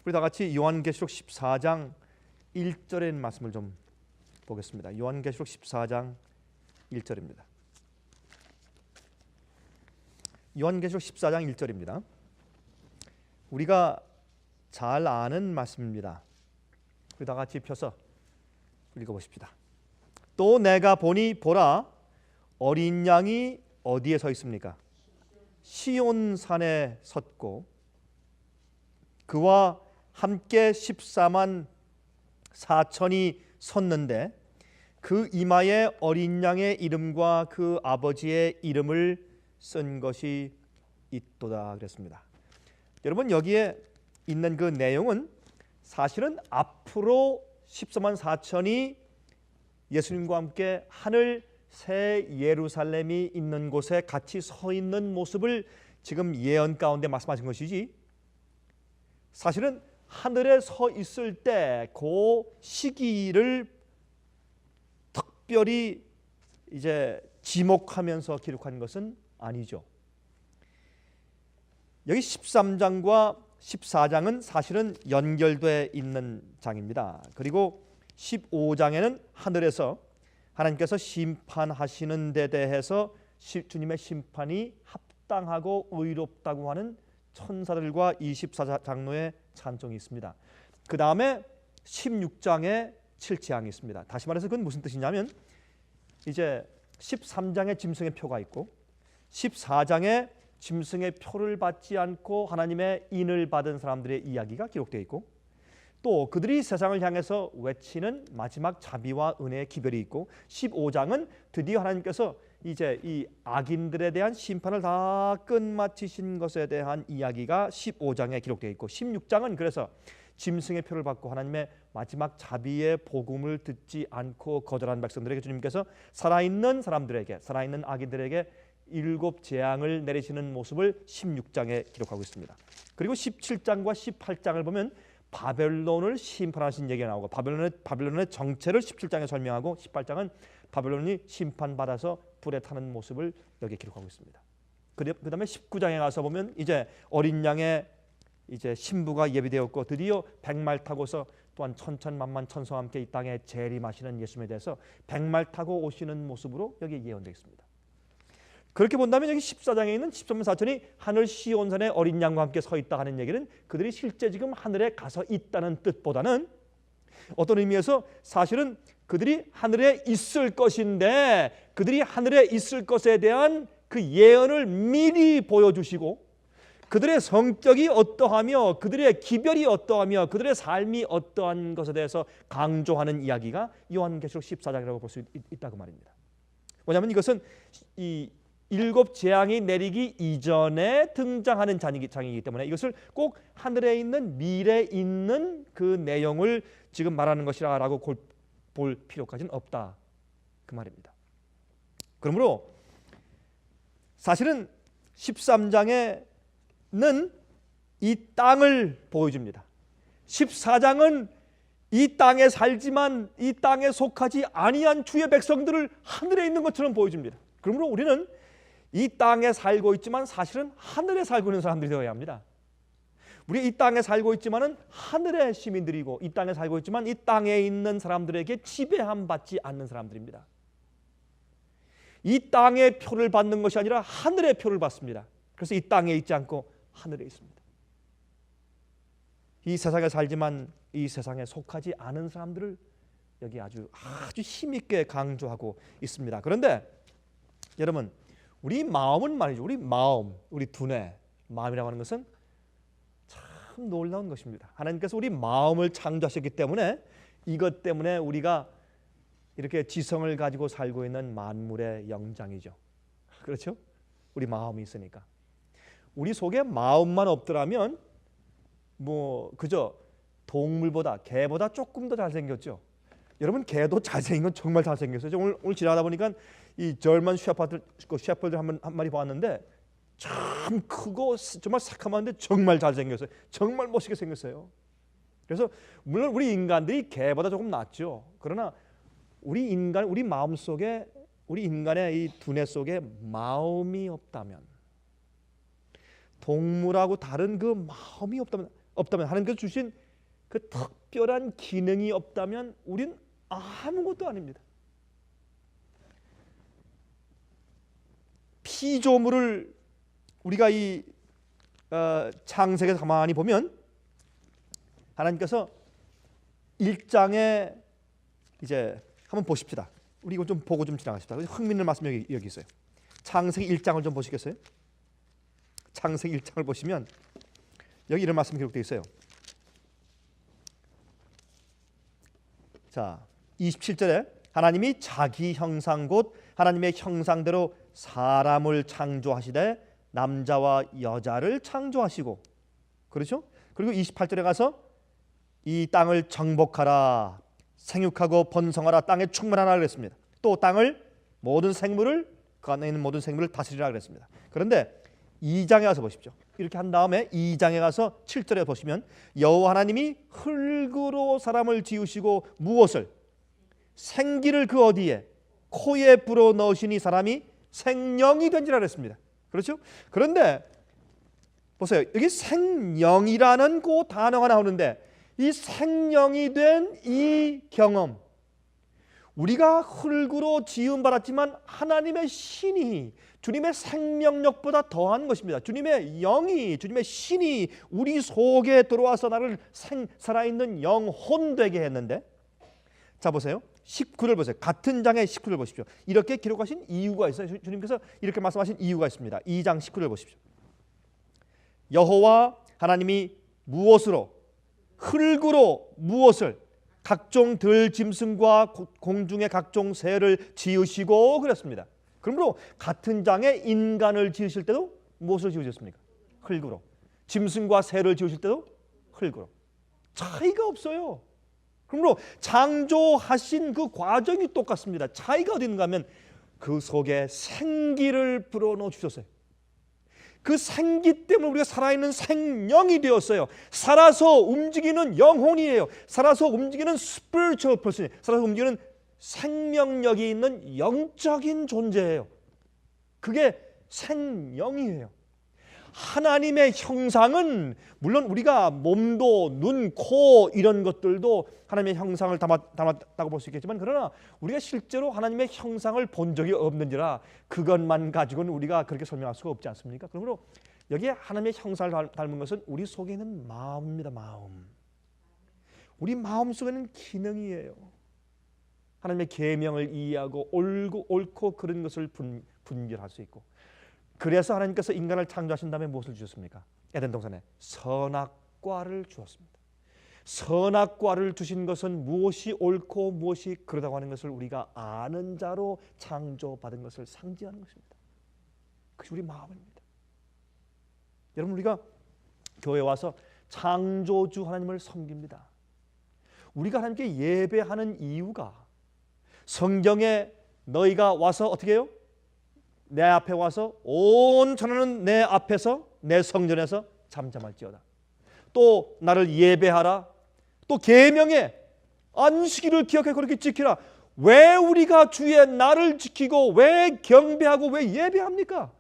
우리 다 같이 요한계시록 14장 1절의 말씀을 좀 보겠습니다. 요한계시록 14장 1절입니다. 요한계시록 14장 1절입니다. 우리가 잘 아는 말씀입니다. 우리 다 같이 펴서 읽어보십시다. 또 내가 보니 보라, 어린 양이 어디에 서 있습니까? 시온산에 섰고 그와 함께 14만 4천이 섰는데 그 이마에 어린 양의 이름과 그 아버지의 이름을 쓴 것이 있도다 그랬습니다. 여러분, 여기에 있는 그 내용은 사실은 앞으로 14만 4천이 예수님과 함께 하늘 새 예루살렘이 있는 곳에 같이 서 있는 모습을 지금 예언 가운데 말씀하신 것이지, 사실은 하늘에 서 있을 때 그 시기를 특별히 이제 지목하면서 기록한 것은 아니죠. 여기 13장과 14장은 사실은 연결되어 있는 장입니다. 그리고 15장에는 하늘에서 하나님께서 심판하시는 데 대해서 주님의 심판이 합당하고 의롭다고 하는 천사들과 24장로의 찬송이 있습니다. 그 다음에 16장에 7재앙이 있습니다. 다시 말해서 그건 무슨 뜻이냐면, 이제 13장에 짐승의 표가 있고 14장에 짐승의 표를 받지 않고 하나님의 인을 받은 사람들의 이야기가 기록되어 있고, 또 그들이 세상을 향해서 외치는 마지막 자비와 은혜의 기별이 있고, 15장은 드디어 하나님께서 이제 이 악인들에 대한 심판을 다 끝마치신 것에 대한 이야기가 15장에 기록되어 있고, 16장은 그래서 짐승의 표를 받고 하나님의 마지막 자비의 복음을 듣지 않고 거절한 백성들에게 주님께서 살아있는 사람들에게, 살아있는 악인들에게 7재앙을 내리시는 모습을 16장에 기록하고 있습니다. 그리고 17장과 18장을 보면 바벨론을 심판하신 얘기가 나오고, 바벨론의 정체를 17장에 설명하고, 18장은 바벨론이 심판받아서 불에 타는 모습을 여기에 기록하고 있습니다. 그 다음에 19장에 가서 보면 이제 어린 양의 이제 신부가 예비되었고 드디어 백말 타고서 또한 천천만만 천사와 함께 이 땅에 재림하시는 예수님에 대해서 백말 타고 오시는 모습으로 여기 예언되어 있습니다. 그렇게 본다면 여기 14장에 있는 13만 4천이 하늘 시온산에 어린 양과 함께 서 있다 하는 얘기는 그들이 실제 지금 하늘에 가서 있다는 뜻보다는 어떤 의미에서 사실은 그들이 하늘에 있을 것인데, 그들이 하늘에 있을 것에 대한 그 예언을 미리 보여주시고, 그들의 성격이 어떠하며 그들의 기별이 어떠하며 그들의 삶이 어떠한 것에 대해서 강조하는 이야기가 요한계시록 14장이라고 볼 수 있다고 말입니다. 왜냐하면 이것은 이 7재앙이 내리기 이전에 등장하는 장이기 때문에 이것을 꼭 하늘에 있는 미래에 있는 그 내용을 지금 말하는 것이라고 볼 필요까지는 없다 그 말입니다. 그러므로 사실은 13장에는 이 땅을 보여줍니다. 14장은 이 땅에 살지만 이 땅에 속하지 아니한 주의 백성들을 하늘에 있는 것처럼 보여줍니다. 그러므로 우리는 이 땅에 살고 있지만 사실은 하늘에 살고 있는 사람들이 되어야 합니다. 우리 이 땅에 살고 있지만은 하늘의 시민들이고, 이 땅에 살고 있지만 이 땅에 있는 사람들에게 지배함 받지 않는 사람들입니다. 이 땅의 표를 받는 것이 아니라 하늘의 표를 받습니다. 그래서 이 땅에 있지 않고 하늘에 있습니다. 이 세상에 살지만 이 세상에 속하지 않은 사람들을 여기 아주 힘있게 강조하고 있습니다. 그런데 여러분, 우리 마음은 말이죠. 우리 마음, 우리 두뇌, 마음이라고 하는 것은 참 놀라운 것입니다. 하나님께서 우리 마음을 창조하셨기 때문에 이것 때문에 우리가 이렇게 지성을 가지고 살고 있는 만물의 영장이죠. 그렇죠? 우리 마음이 있으니까. 우리 속에 마음만 없더라면 뭐 그저 동물보다, 개보다 조금 더 잘생겼죠. 여러분, 개도 잘생긴 건 정말 잘생겼어요. 오늘 지나가다 보니까 이 절만 셰퍼들 한 마리 봤는데 참 크고 정말 새카만데 정말 잘생겼어요. 정말 멋있게 생겼어요. 그래서 물론 우리 인간들이 개보다 조금 낫죠. 그러나 우리 마음 속에, 우리 인간의 이 두뇌 속에 마음이 없다면, 동물하고 다른 그 마음이 없다면 없다면, 하나님께서 주신 그 특별한 기능이 없다면 우린 아무것도 아닙니다. 피조물을 우리가 이 창세기에서 가만히 보면 하나님께서 1장에 이제 한번 보십시다. 우리 이거 좀 보고 좀 지나가십시다. 흥미있는 말씀이 여기 있어요. 창세기 1장을 좀 보시겠어요? 창세기 1장을 보시면 여기 이런 말씀이 기록되어 있어요. 자, 27절에 하나님이 자기 형상 곧 하나님의 형상대로 사람을 창조하시되 남자와 여자를 창조하시고, 그렇죠? 그리고 28절에 가서 이 땅을 정복하라, 생육하고 번성하라, 땅에 충만하라 그랬습니다. 또 땅을 모든 생물을, 그 안에 있는 모든 생물을 다스리라 그랬습니다. 그런데 2장에 가서 보십시오. 이렇게 한 다음에 2장에 가서 7절에 보시면 여호와 하나님이 흙으로 사람을 지으시고 무엇을? 생기를 그 어디에? 코에 불어 넣으시니 사람이 생령이 된지라 그랬습니다. 그렇죠? 그런데 보세요. 여기 생령이라는 그 단어가 나오는데 이 생령이 된 이 경험, 우리가 흙으로 지음 받았지만 하나님의 신이, 주님의 생명력보다 더한 것입니다. 주님의 영이, 주님의 신이 우리 속에 들어와서 나를 살아있는 영혼 되게 했는데, 자 보세요. 19절 보세요. 같은 장의 19절 보십시오. 이렇게 기록하신 이유가 있어요. 주님께서 이렇게 말씀하신 이유가 있습니다. 2장 19절 보십시오. 여호와 하나님이 무엇으로? 흙으로 무엇을? 각종 들짐승과 공중의 각종 새를 지으시고 그랬습니다. 그러므로 같은 장에 인간을 지으실 때도 무엇을 지으셨습니까? 흙으로. 짐승과 새를 지으실 때도 흙으로. 차이가 없어요. 그러므로 창조하신 그 과정이 똑같습니다. 차이가 어디 있는가 하면 그 속에 생기를 불어넣어 주셨어요. 그 생기 때문에 우리가 살아있는 생명이 되었어요. 살아서 움직이는 영혼이에요. 살아서 움직이는 spiritual person, 살아서 움직이는 생명력이 있는 영적인 존재예요. 그게 생명이에요. 하나님의 형상은 물론 우리가 몸도 눈, 코 이런 것들도 하나님의 형상을 담았다고 볼 수 있겠지만, 그러나 우리가 실제로 하나님의 형상을 본 적이 없는지라 그것만 가지고는 우리가 그렇게 설명할 수가 없지 않습니까? 그러므로 여기에 하나님의 형상을 닮은 것은 우리 속에 있는 마음입니다. 마음. 우리 마음 속에는 기능이에요. 하나님의 계명을 이해하고 옳고 그른 것을 분별할 수 있고, 그래서 하나님께서 인간을 창조하신 다음에 무엇을 주셨습니까? 에덴 동산에 선악과를 주었습니다. 선악과를 주신 것은 무엇이 옳고 무엇이 그러다고 하는 것을 우리가 아는 자로 창조받은 것을 상징하는 것입니다. 그것이 우리 마음입니다. 여러분, 우리가 교회에 와서 창조주 하나님을 섬깁니다. 우리가 하나님께 예배하는 이유가 성경에 너희가 와서 어떻게 해요? 내 앞에 와서 온 천하는 내 앞에서 내 성전에서 잠잠할지어다. 또 나를 예배하라. 또 계명에 안식일을 기억해 그렇게 지키라. 왜 우리가 주의 날을 지키고 왜 경배하고 왜 예배합니까?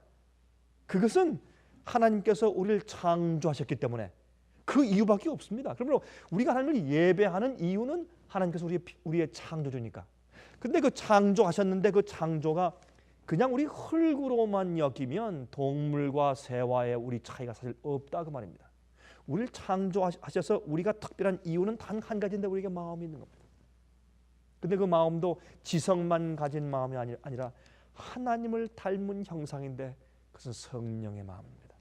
그것은 하나님께서 우리를 창조하셨기 때문에 그 이유밖에 없습니다. 그러므로 우리가 하나님을 예배하는 이유는 하나님께서 우리의 창조주니까. 근데 그 창조하셨는데 그 창조가 그냥 우리 흙으로만 여기면 동물과 새와의 우리 차이가 사실 없다 그 말입니다. 우리를 창조하셔서 우리가 특별한 이유는 단 한 가지인데 우리에게 마음이 있는 겁니다. 근데 그 마음도 지성만 가진 마음이 아니라 하나님을 닮은 형상인데 그것은 성령의 마음입니다.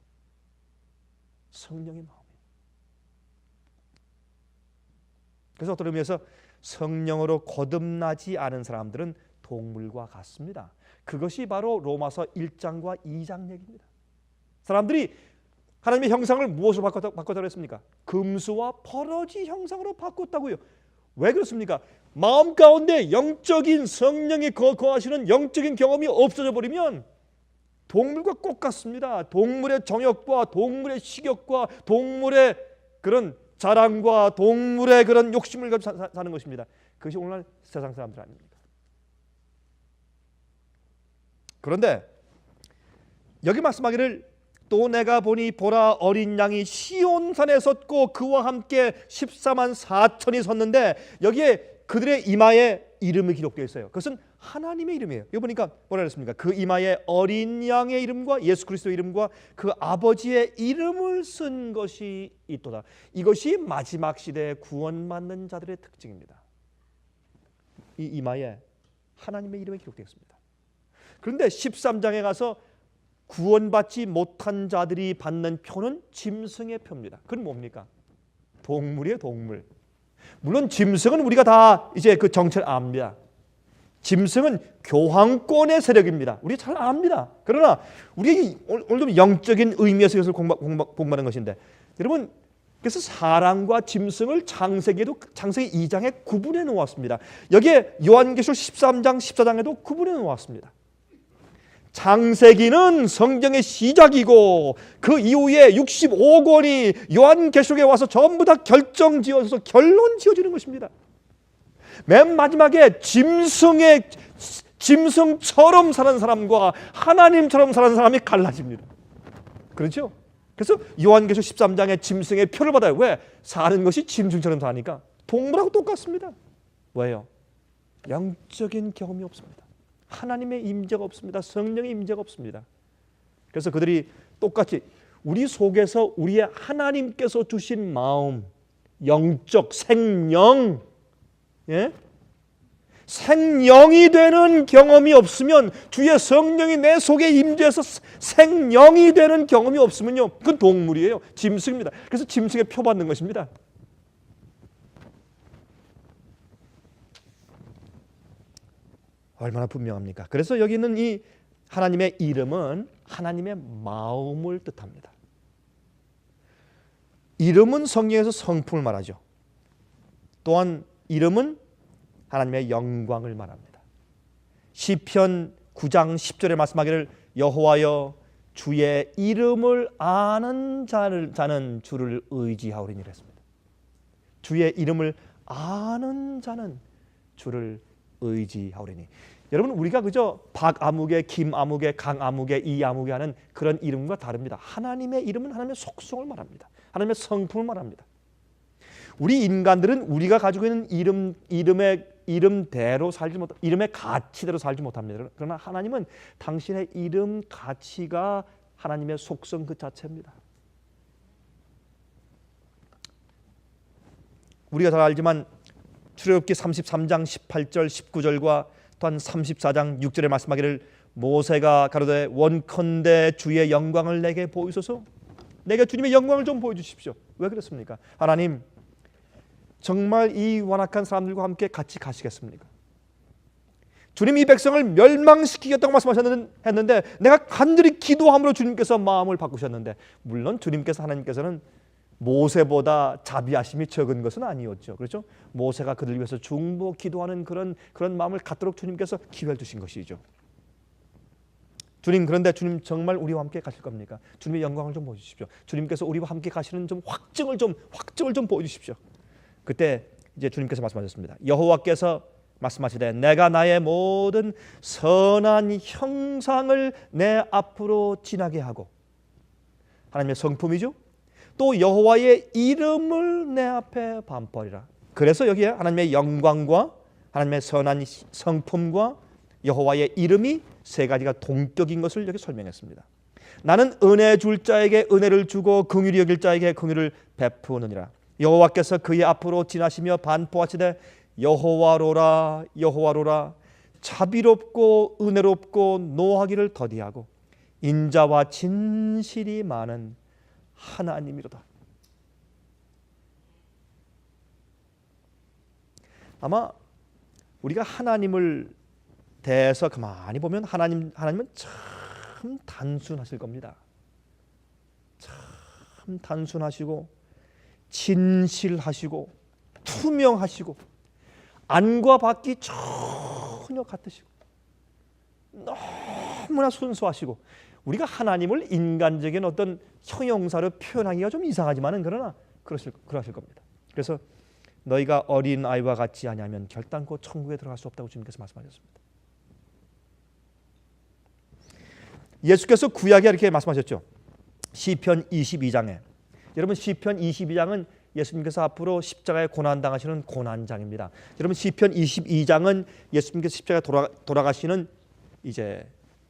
성령의 마음이에요. 그래서 어떤 의미에서 성령으로 거듭나지 않은 사람들은 동물과 같습니다. 그것이 바로 로마서 1장과 2장 얘기입니다. 사람들이 하나님의 형상을 무엇으로 바꿨다고 했습니까? 금수와 버러지 형상으로 바꿨다고요. 왜 그렇습니까? 마음 가운데 영적인 성령이 거하시는 영적인 경험이 없어져 버리면 동물과 똑같습니다. 동물의 정욕과 동물의 식욕과 동물의 그런 자랑과 동물의 그런 욕심을 가지고 사는 것입니다. 그것이 오늘날 세상 사람들 아닙니까? 그런데 여기 말씀하기를 또 내가 보니 보라 어린 양이 시온산에 섰고 그와 함께 14만 4천이 섰는데 여기에 그들의 이마에 이름이 기록되어 있어요. 그것은 하나님의 이름이에요. 여기 보니까 뭐라 그랬습니까? 그 이마에 어린 양의 이름과 예수 그리스도의 이름과 그 아버지의 이름을 쓴 것이 있도다. 이것이 마지막 시대에 구원받는 자들의 특징입니다. 이 이마에 하나님의 이름이 기록되어 있습니다. 그런데 13장에 가서 구원받지 못한 자들이 받는 표는 짐승의 표입니다. 그건 뭡니까? 동물이에요, 동물. 물론 짐승은 우리가 다 이제 그 정체를 압니다. 짐승은 교황권의 세력입니다. 우리 잘 압니다. 그러나 우리 오늘 좀 영적인 의미에서 이것을 공부하는 것인데, 여러분, 그래서 사람과 짐승을 창세기 2장에 구분해 놓았습니다. 여기에 요한계시록 13장 14장에도 구분해 놓았습니다. 창세기는 성경의 시작이고 그 이후에 65권이 요한계시록에 와서 전부 다 결정지어서 결론 지어지는 것입니다. 맨 마지막에 짐승처럼 사는 사람과 하나님처럼 사는 사람이 갈라집니다. 그렇죠? 그래서 요한계시록 13장에 짐승의 표를 받아요. 왜? 사는 것이 짐승처럼 사니까. 동물하고 똑같습니다. 왜요? 영적인 경험이 없습니다. 하나님의 임재가 없습니다. 성령의 임재가 없습니다. 그래서 그들이 똑같이 우리 속에서 우리의 하나님께서 주신 마음, 영적 생령, 생령이 되는 경험이 없으면, 주의 성령이 내 속에 임재해서 생령이 되는 경험이 없으면요, 그건 동물이에요. 짐승입니다. 그래서 짐승의 표 받는 것입니다. 얼마나 분명합니까? 그래서 여기 있는 이 하나님의 이름은 하나님의 마음을 뜻합니다. 이름은 성경에서 성품을 말하죠. 또한 이름은 하나님의 영광을 말합니다. 시편 9장 10절에 말씀하기를 여호와여 주의 이름을 아는 자는 주를 의지하오리니 했습니다. 주의 이름을 아는 자는 주를 의지하오리니. 여러분, 우리가 그저 박아무개, 김아무개, 강아무개, 이아무개 하는 그런 이름과 다릅니다. 하나님의 이름은 하나님의 속성을 말합니다. 하나님의 성품을 말합니다. 우리 인간들은 우리가 가지고 있는 이름대로 살지 못, 이름의 가치대로 살지 못합니다. 그러나 하나님은 당신의 이름 가치가 하나님의 속성 그 자체입니다. 우리가 잘 알지만 출애굽기 33장 18절 19절과 또한 34장 6절에 말씀하기를 모세가 가로되 원컨대 주의 영광을 내게 보이소서. 내게 주님의 영광을 좀 보여주십시오. 왜 그렇습니까? 하나님, 정말 이 완악한 사람들과 함께 같이 가시겠습니까? 주님 이 백성을 멸망시키겠다고 말씀하셨는데 내가 간절히 기도함으로 주님께서 마음을 바꾸셨는데, 물론 주님께서 하나님께서는 모세보다 자비하심이 적은 것은 아니었죠. 그렇죠? 모세가 그들 위해서 중보 기도하는 그런 마음을 갖도록 주님께서 기회를 주신 것이죠. 주님, 그런데 주님 정말 우리와 함께 가실 겁니까? 주님의 영광을 좀 보여주십시오. 주님께서 우리와 함께 가시는 좀 확증을 좀 보여주십시오. 그때 이제 주님께서 말씀하셨습니다. 여호와께서 말씀하시되 내가 나의 모든 선한 형상을 내 앞으로 지나게 하고, 하나님의 성품이죠. 또 여호와의 이름을 내 앞에 반포하리라. 그래서 여기에 하나님의 영광과 하나님의 선한 성품과 여호와의 이름이 세 가지가 동격인 것을 여기 설명했습니다. 나는 은혜 줄 자에게 은혜를 주고 긍휼히 여길 자에게 긍휼을 베푸느니라. 여호와께서 그의 앞으로 지나시며 반포하시되 여호와로라 여호와로라 자비롭고 은혜롭고 노하기를 더디하고 인자와 진실이 많은 하나님이로다. 아마 우리가 하나님을 대해서 가만히 보면 하나님은 참 단순하실 겁니다. 참 단순하시고 진실하시고 투명하시고 안과 밖이 전혀 같으시고 너무나 순수하시고, 우리가 하나님을 인간적인 어떤 형용사로 표현하기가 좀 이상하지만은 그러나 그러실 겁니다. 그래서 너희가 어린 아이와 같지 아니하면 결단코 천국에 들어갈 수 없다고 주님께서 말씀하셨습니다. 예수께서 구약에 이렇게 말씀하셨죠. 시편 22장에 여러분 시편 22장은 예수님께서 앞으로 십자가에 고난당하시는 고난장입니다. 여러분 시편 22장은 예수님께서 십자가에 돌아가시는 이제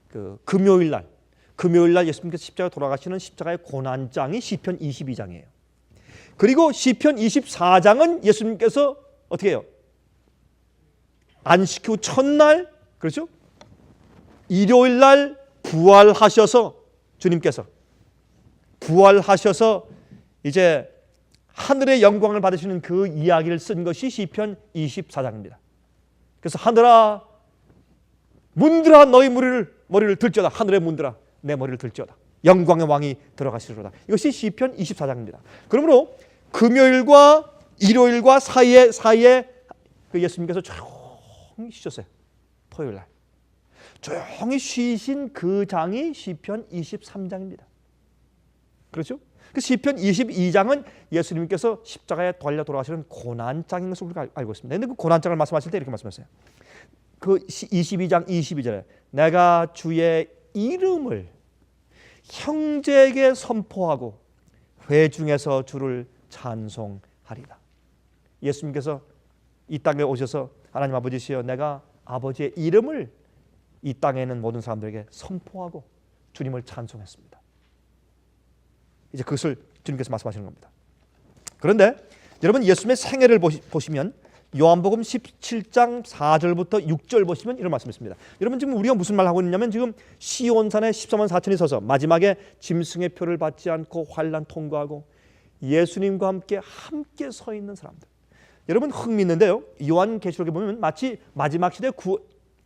그 금요일 날 예수님께서 십자가에 돌아가시는 십자가의 고난장이 시편 22장이에요. 그리고 시편 24장은 예수님께서 어떻게 해요? 안식 후 첫날, 그렇죠? 일요일 날 부활하셔서 주님께서 부활하셔서 이제 하늘의 영광을 받으시는 그 이야기를 쓴 것이 시편 24장입니다. 그래서 하늘아 문들아 너희 머리를 들지어다. 하늘의 문들아 내 머리를 들지어다. 영광의 왕이 들어가시리로다. 이것이 시편 24장입니다. 그러므로 금요일과 일요일과 사이에 그 예수님께서 조용히 쉬셨어요. 토요일 날 조용히 쉬신 그 장이 시편 23장입니다. 그렇죠? 그 시편 22장은 예수님께서 십자가에 달려 돌아가시는 고난장인 것을 우리가 알고 있습니다. 그런데 그 고난장을 말씀하실 때 이렇게 말씀하세요. 그 22장 22절에 내가 주의 이름을 형제에게 선포하고 회중에서 주를 찬송하리라. 예수님께서 이 땅에 오셔서 하나님 아버지시여 내가 아버지의 이름을 이 땅에 있는 모든 사람들에게 선포하고 주님을 찬송했습니다. 이제 그것을 주님께서 말씀하시는 겁니다. 그런데 여러분 예수님의 생애를 보시면 요한복음 17장 4절부터 6절 보시면 이런 말씀이 있습니다. 여러분 지금 우리가 무슨 말 하고 있냐면 지금 시온산에 14만 4천이 서서 마지막에 짐승의 표를 받지 않고 환난 통과하고 예수님과 함께 서 있는 사람들. 여러분 흥미있는데요. 요한계시록에 보면 마치 마지막 시대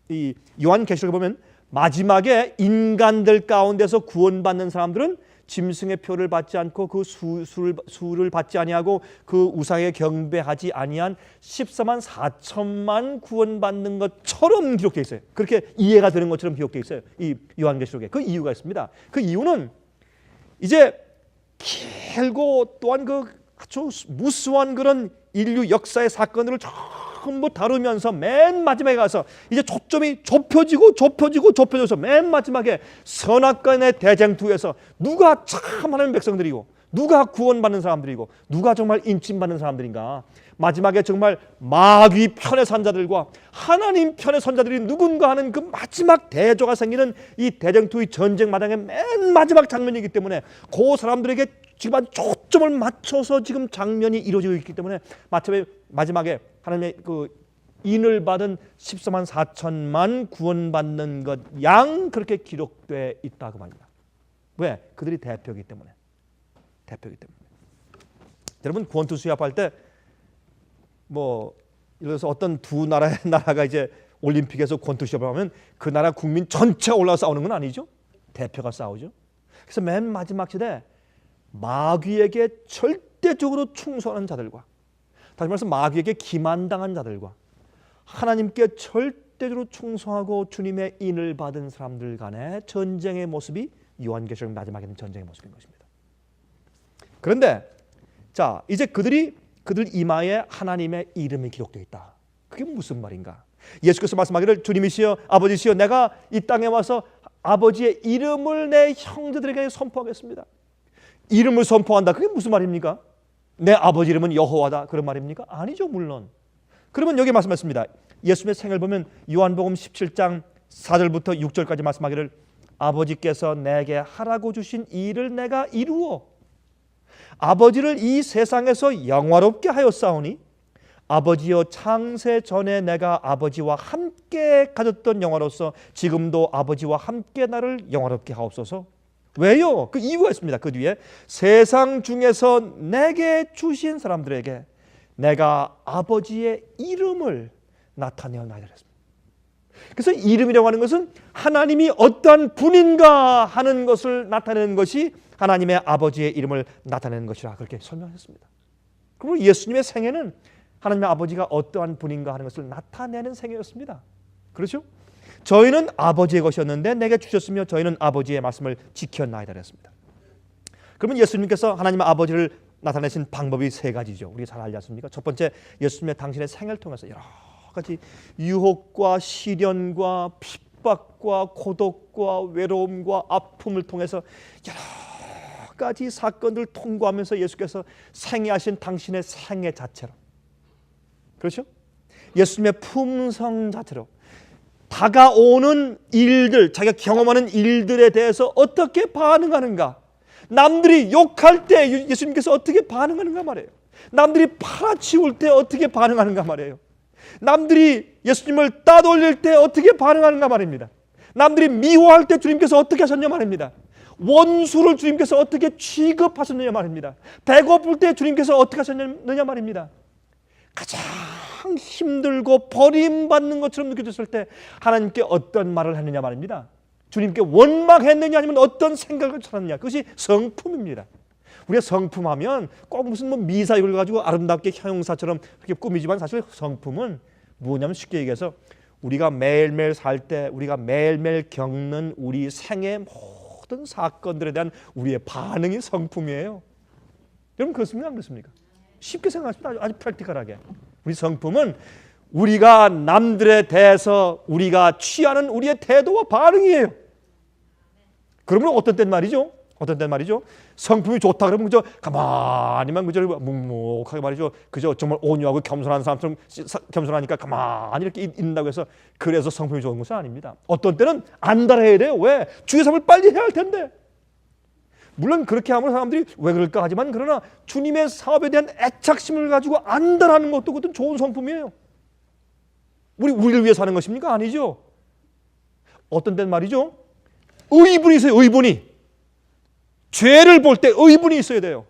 이 요한계시록에 보면 마지막에 인간들 가운데서 구원받는 사람들은 짐승의 표를 받지 않고 그 수를 받지 아니하고 그 우상에 경배하지 아니한 14만 4천만 구원받는 것처럼 기록되어 있어요. 그렇게 이해가 되는 것처럼 기록되어 있어요. 이 요한계시록에. 그 이유가 있습니다. 그 이유는 이제 길고 또한 그 아주 무수한 그런 인류 역사의 사건들을 전부 다루면서 맨 마지막에 가서 이제 초점이 좁혀져서 맨 마지막에 선악간의 대쟁투에서 누가 참 하나님 백성들이고 누가 구원받는 사람들이고 누가 정말 인침받는 사람들인가. 마지막에 정말 마귀 편에 선 자들과 하나님 편의 선자들이 누군가 하는 그 마지막 대조가 생기는 이 대쟁투의 전쟁 마당의 맨 마지막 장면이기 때문에 그 사람들에게 지금 초점을 맞춰서 지금 장면이 이루어지고 있기 때문에 마지막에 하나님의 그 인을 받은 14만 4천만 구원받는 것 양 그렇게 기록되어 있다고 말입니다. 왜? 그들이 대표이기 때문에. 여러분 권투 시합할 때 뭐 예를 들어서 어떤 두 나라가 이제 올림픽에서 권투 시합을 하면 그 나라 국민 전체가 올라와 싸우는 건 아니죠. 대표가 싸우죠. 그래서 맨 마지막 시대 마귀에게 절대적으로 충성하는 자들과 다시 말해서 마귀에게 기만당한 자들과 하나님께 절대적으로 충성하고 주님의 인을 받은 사람들 간의 전쟁의 모습이 요한계시록 마지막에는 전쟁의 모습인 것입니다. 그런데 자 이제 그들 이마에 하나님의 이름이 기록되어 있다. 그게 무슨 말인가? 예수께서 말씀하기를 주님이시여 아버지시여 내가 이 땅에 와서 아버지의 이름을 내 형제들에게 선포하겠습니다. 이름을 선포한다. 그게 무슨 말입니까? 내 아버지 이름은 여호와다. 그런 말입니까? 아니죠. 물론. 그러면 여기 말씀했습니다. 예수님의 생을 보면 요한복음 17장 4절부터 6절까지 말씀하기를 아버지께서 내게 하라고 주신 이 일을 내가 이루어 아버지를 이 세상에서 영화롭게 하였사오니 아버지여 창세 전에 내가 아버지와 함께 가졌던 영화로서 지금도 아버지와 함께 나를 영화롭게 하옵소서. 왜요? 그 이유가 있습니다. 그 뒤에 세상 중에서 내게 주신 사람들에게 내가 아버지의 이름을 나타내었나이다 했습니다. 그래서 이름이라고 하는 것은 하나님이 어떠한 분인가 하는 것을 나타내는 것이 하나님의 아버지의 이름을 나타내는 것이라 그렇게 설명했습니다. 그리고 예수님의 생애는 하나님의 아버지가 어떠한 분인가 하는 것을 나타내는 생애였습니다. 그렇죠? 저희는 아버지의 것이었는데 내게 주셨으며 저희는 아버지의 말씀을 지켰나이다 그랬습니다. 그러면 예수님께서 하나님의 아버지를 나타내신 방법이 세 가지죠. 우리가 잘 알지 않습니까? 첫 번째 예수님의 당신의 생애를 통해서 여러 가지 유혹과 시련과 핍박과 고독과 외로움과 아픔을 통해서 여러 가지 사건들을 통과하면서 예수께서 생애하신 당신의 생애 자체로, 그렇죠? 예수님의 품성 자체로 다가오는 일들, 자기가 경험하는 일들에 대해서 어떻게 반응하는가, 남들이 욕할 때 예수님께서 어떻게 반응하는가 말이에요. 남들이 팔아치울 때 어떻게 반응하는가 말이에요. 남들이 예수님을 따돌릴 때 어떻게 반응하는가 말입니다. 남들이 미워할 때 주님께서 어떻게 하셨냐 말입니다. 원수를 주님께서 어떻게 취급하셨느냐 말입니다. 배고플 때 주님께서 어떻게 하셨느냐 말입니다. 가장 힘들고 버림받는 것처럼 느껴졌을 때 하나님께 어떤 말을 했느냐 말입니다. 주님께 원망했느냐 아니면 어떤 생각을 찾았느냐, 그것이 성품입니다. 우리가 성품하면 꼭 무슨 미사 이걸 가지고 아름답게 형용사처럼 그렇게 꾸미지만, 사실 성품은 뭐냐면 쉽게 얘기해서 우리가 매일매일 살 때 우리가 매일매일 겪는 우리 생의 모든 사건들에 대한 우리의 반응이 성품이에요. 여러분 그렇습니까? 안 그렇습니까? 쉽게 생각하십니다. 아주 프랙티컬하게. 우리 성품은 우리가 남들에 대해서 우리가 취하는 우리의 태도와 반응이에요. 그러면 어떤 땐 말이죠. 성품이 좋다 그러면 그저 가만히만 그저 묵묵하게 말이죠. 그저 정말 온유하고 겸손한 사람처럼 겸손하니까 가만히 이렇게 있는다고 해서 그래서 성품이 좋은 것은 아닙니다. 어떤 때는 안달해야 돼요. 왜? 주의 삶을 빨리 해야 할 텐데. 물론 그렇게 하면 사람들이 왜 그럴까 하지만, 그러나 주님의 사업에 대한 애착심을 가지고 안달하는 것도 그것도 좋은 성품이에요. 우리를 위해 사는 것입니까? 아니죠. 어떤 때는 말이죠. 의분이 있어요. 의분이. 죄를 볼 때 의분이 있어야 돼요.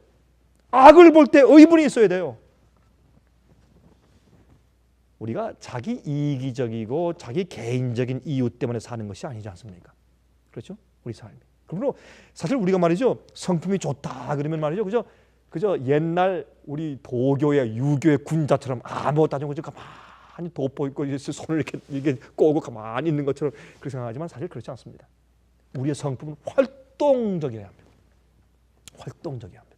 악을 볼 때 의분이 있어야 돼요. 우리가 자기 이기적이고 자기 개인적인 이유 때문에 사는 것이 아니지 않습니까? 그렇죠? 우리 삶이. 그러므로 사실 우리가 말이죠, 성품이 좋다 그러면 말이죠, 그저 옛날 우리 도교의 유교의 군자처럼 아무것도 안 하고 가만히 돋보 있고 손을 이렇게 꼬고 가만히 있는 것처럼 그렇게 생각하지만 사실 그렇지 않습니다. 우리의 성품은 활동적이어야 합니다. 활동적이어야 합니다.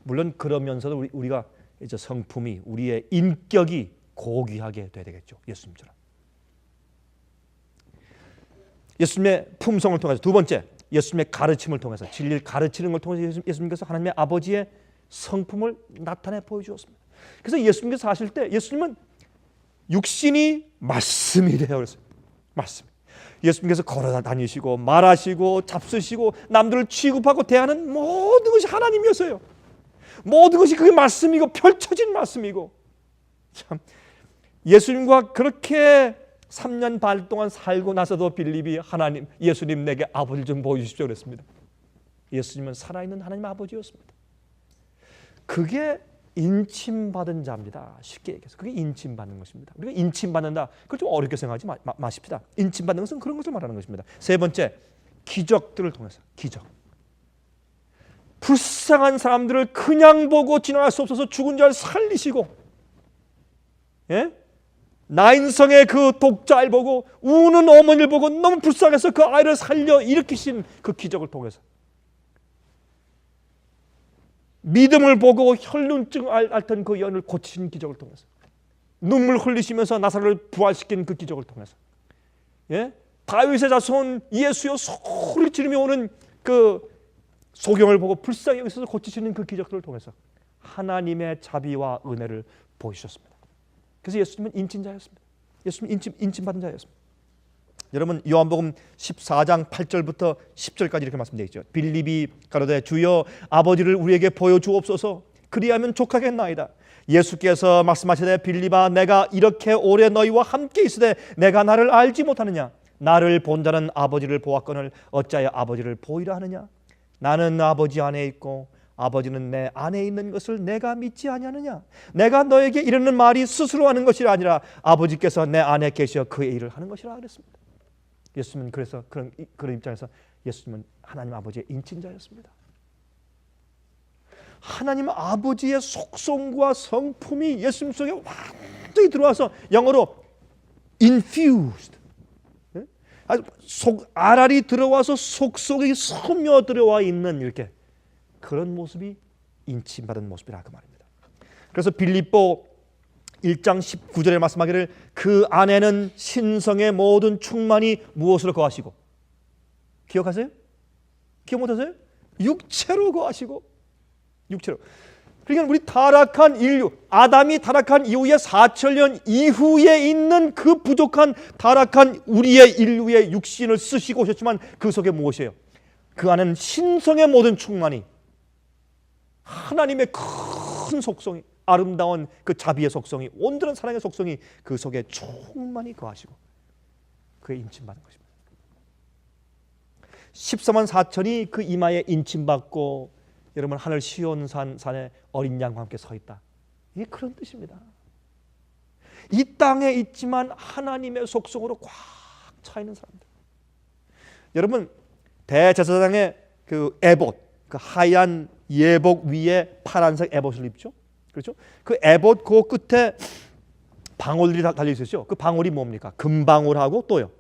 물론 그러면서도 우리가 이제 성품이, 우리의 인격이 고귀하게 돼야 되겠죠. 예수님처럼. 예수님의 품성을 통해서, 두 번째, 예수님의 가르침을 통해서, 진리를 가르치는 걸 통해서 예수님께서 하나님의 아버지의 성품을 나타내 보여주었습니다. 그래서 예수님께서 하실 때 예수님은 육신이 말씀이래요. 그래서 말씀. 예수님께서 걸어 다니시고 말하시고 잡수시고 남들을 취급하고 대하는 모든 것이 하나님이었어요. 모든 것이 그게 말씀이고 펼쳐진 말씀이고, 참 예수님과 그렇게 3년 반 동안 살고 나서도 빌립이 하나님, 예수님 내게 아버지를 좀 보여주십시오 그랬습니다. 예수님은 살아있는 하나님 아버지였습니다. 그게 인침받은 자입니다. 쉽게 얘기해서 그게 인침받는 것입니다. 우리가 인침받는다, 그걸 좀 어렵게 생각하지 마십시다. 인침받는 것은 그런 것을 말하는 것입니다. 세 번째, 기적들을 통해서. 기적. 불쌍한 사람들을 그냥 보고 지나갈 수 없어서 죽은 자를 살리시고, 예? 나인성의 그 독자를 보고 우는 어머니를 보고 너무 불쌍해서 그 아이를 살려 일으키신 그 기적을 통해서, 믿음을 보고 혈륜증 앓던 그 여인을 고치신 기적을 통해서, 눈물 흘리시면서 나사로를 부활시킨 그 기적을 통해서, 예? 다윗의 자손 예수여 소리 지르며 오는 그 소경을 보고 불쌍히 여기서 고치시는 그 기적들을 통해서 하나님의 자비와 은혜를 보여주셨습니다. 그래서 예수님은 인친자였습니다. 예수님은 인침받은 자였습니다. 여러분 요한복음 14장 8절부터 10절까지 이렇게 말씀되어 있죠. 빌립이 가로되 주여 아버지를 우리에게 보여주옵소서, 그리하면 족하겠나이다. 예수께서 말씀하시되 빌립아 내가 이렇게 오래 너희와 함께 있으되 내가 나를 알지 못하느냐? 나를 본 자는 아버지를 보았거늘 어찌하여 아버지를 보이라 하느냐? 나는 아버지 안에 있고 아버지는 내 안에 있는 것을 내가 믿지 아니하느냐? 내가 너에게 이르는 말이 스스로 하는 것이 아니라 아버지께서 내 안에 계시어 그의 일을 하는 것이라 그랬습니다. 예수님은 그래서 그런 입장에서 예수님은 하나님 아버지의 인친자였습니다. 하나님 아버지의 속성과 성품이 예수님 속에 완전히 들어와서 영어로 infused, 속 알알이 들어와서 속속에 스며 들어와 있는 이렇게 그런 모습이 인침받은 모습이라 그 말입니다. 그래서 빌립보 1장 19절에 말씀하기를 그 안에는 신성의 모든 충만이 무엇으로 거하시고 기억하세요? 기억 못하세요? 육체로 거하시고 육체로. 그러니까 우리 타락한 인류, 아담이 타락한 이후에 4천년 이후에 있는 그 부족한 타락한 우리의 인류의 육신을 쓰시고 오셨지만 그 속에 무엇이에요? 그 안에는 신성의 모든 충만이, 하나님의 큰 속성이, 아름다운 그 자비의 속성이, 온전한 사랑의 속성이 그 속에 충만히 거하시고 그의 인침받은 것입니다. 14만 4천이 그 이마에 인침받고 여러분 하늘 시온산에 어린 양과 함께 서 있다. 이게 그런 뜻입니다. 이 땅에 있지만 하나님의 속성으로 꽉 차 있는 사람들. 여러분 대제사장의 그 에봇, 그 하얀 예복 위에 파란색 에봇을 입죠. 그렇죠? 그 에봇 그 끝에 방울들이 달려 있었죠. 그 방울이 뭡니까? 금방울하고 또요.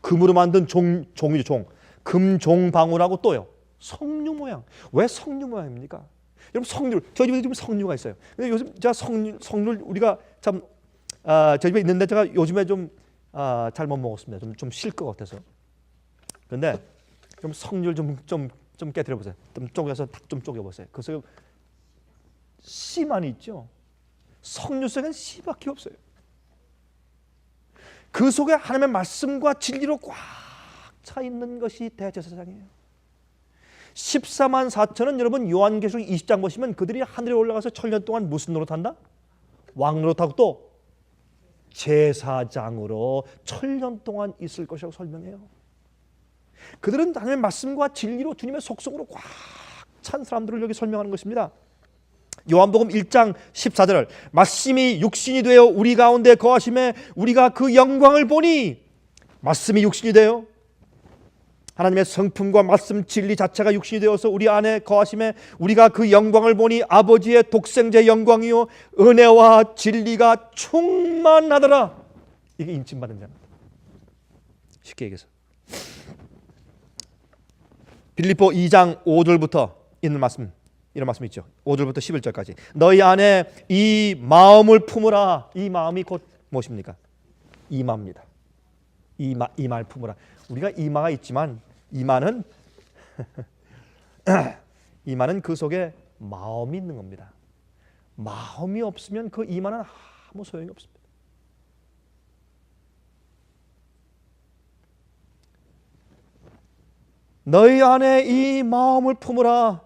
금으로 만든 종이죠, 종. 금종 방울하고 또요. 석류 모양. 왜 석류 모양입니까? 여러분 석류, 저희 집에 지금 석류가 있어요. 근데 요즘 제가 석류 우리가 참 저희 집에 있는데 제가 요즘에 좀 잘 못 먹었습니다. 좀 쉴 것 같아서. 그런데 좀 석류 좀 깨뜨려 보세요. 좀 쪼개서 탁 좀 쪼개 보세요. 그래서 씨만 있죠. 석류 속에는 씨밖에 없어요. 그 속에 하나님의 말씀과 진리로 꽉 차 있는 것이 대제사장이에요. 14만 4천은 여러분 요한계시록 20장 보시면 그들이 하늘에 올라가서 천년 동안 무슨 노릇한다? 왕 노릇하고 또 제사장으로 천년 동안 있을 것이라고 설명해요. 그들은 하나님의 말씀과 진리로 주님의 속성으로 꽉 찬 사람들을 여기 설명하는 것입니다. 요한복음 1장 14절 말씀이 육신이 되어 우리 가운데 거하심에 우리가 그 영광을 보니, 말씀이 육신이 되어 하나님의 성품과 말씀 진리 자체가 육신이 되어서 우리 안에 거하심에 우리가 그 영광을 보니 아버지의 독생자의 영광이요 은혜와 진리가 충만하더라. 이게 인침받은 자입니다. 쉽게 얘기해서 빌립보 2장 5절부터 있는 말씀, 이런 말씀이 있죠. 5절부터 11절까지 너희 안에 이 마음을 품으라. 이 마음이 곧 무엇입니까? 이마입니다. 이마를 품으라. 우리가 이마가 있지만 이마는 이마는 그 속에 마음이 있는 겁니다. 마음이 없으면 그 이마는 아무 소용이 없습니다. 너희 안에 이 마음을 품으라.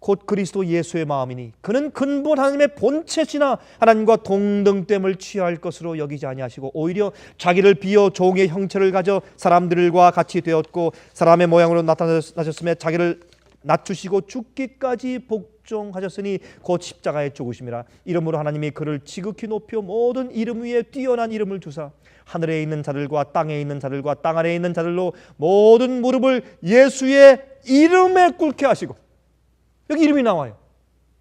곧 그리스도 예수의 마음이니 그는 근본 하나님의 본체시나 하나님과 동등됨을 취할 것으로 여기지 아니하시고 오히려 자기를 비어 종의 형체를 가져 사람들과 같이 되었고 사람의 모양으로 나타나셨으며 자기를 낮추시고 죽기까지 복종하셨으니 곧 십자가에 죽으심이라. 이러므로 하나님이 그를 지극히 높여 모든 이름 위에 뛰어난 이름을 주사 하늘에 있는 자들과 땅에 있는 자들과 땅 아래에 있는 자들로 모든 무릎을 예수의 이름에 꿇게 하시고. 여기 이름이 나와요.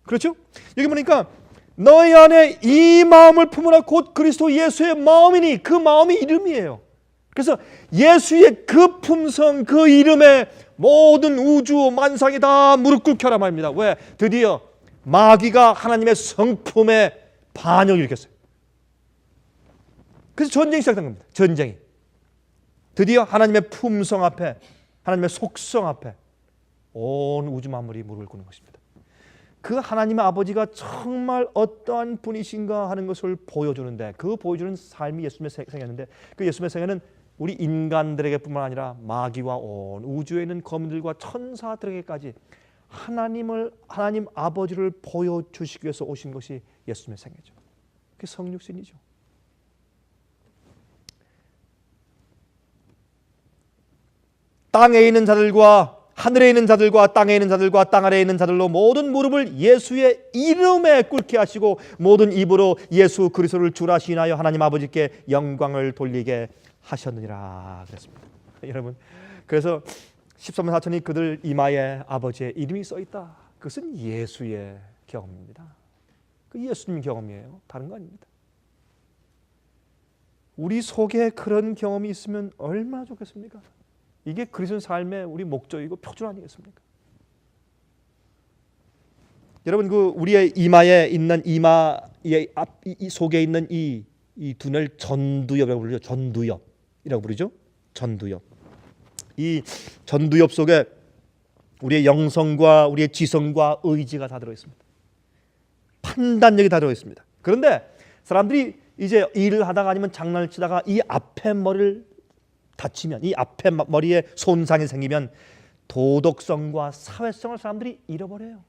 그렇죠? 여기 보니까 너희 안에 이 마음을 품으라. 곧 그리스도 예수의 마음이니 그 마음이 이름이에요. 그래서 예수의 그 품성, 그 이름에 모든 우주 만상이 다 무릎 꿇게 하라 말입니다. 왜? 드디어 마귀가 하나님의 성품에 반역을 일으켰어요. 그래서 전쟁이 시작된 겁니다. 전쟁이. 드디어 하나님의 품성 앞에, 하나님의 속성 앞에 온 우주 만물이 무릎을 꿇는 것입니다. 그 하나님의 아버지가 정말 어떠한 분이신가 하는 것을 보여주는데, 그 보여주는 삶이 예수님의 생애였는데, 그 예수님의 생애는 우리 인간들에게뿐만 아니라 마귀와 온 우주에 있는 거민들과 천사들에게까지 하나님 아버지를 보여주시기 위해서 오신 것이 예수님의 생애죠. 그게 성육신이죠. 땅에 있는 자들과 하늘에 있는 자들과 땅에 있는 자들과 땅 아래에 있는 자들로 모든 무릎을 예수의 이름에 꿇게 하시고 모든 입으로 예수 그리스도를 주라 시인하여 하나님 아버지께 영광을 돌리게 하셨느니라 그랬습니다. 여러분, 그래서 13만 4천이 그들 이마에 아버지의 이름이 써 있다. 그것은 예수의 경험입니다. 그 예수님 경험이에요. 다른 거 아닙니다. 우리 속에 그런 경험이 있으면 얼마나 좋겠습니까? 이게 그리스도인 삶의 우리 목적이고 표준 아니겠습니까? 여러분, 그 우리의 이마에 있는 이마의 이 속에 있는 이 두뇌를 전두엽이라고 부르죠. 전두엽이라고 부르죠. 전두엽. 이 전두엽 속에 우리의 영성과 우리의 지성과 의지가 다 들어 있습니다. 판단력이 다 들어 있습니다. 그런데 사람들이 이제 일을 하다가 아니면 장난을 치다가 이 앞에 머리를 다치면, 이 앞에 머리에 손상이 생기면 도덕성과 사회성을 사람들이 잃어버려요.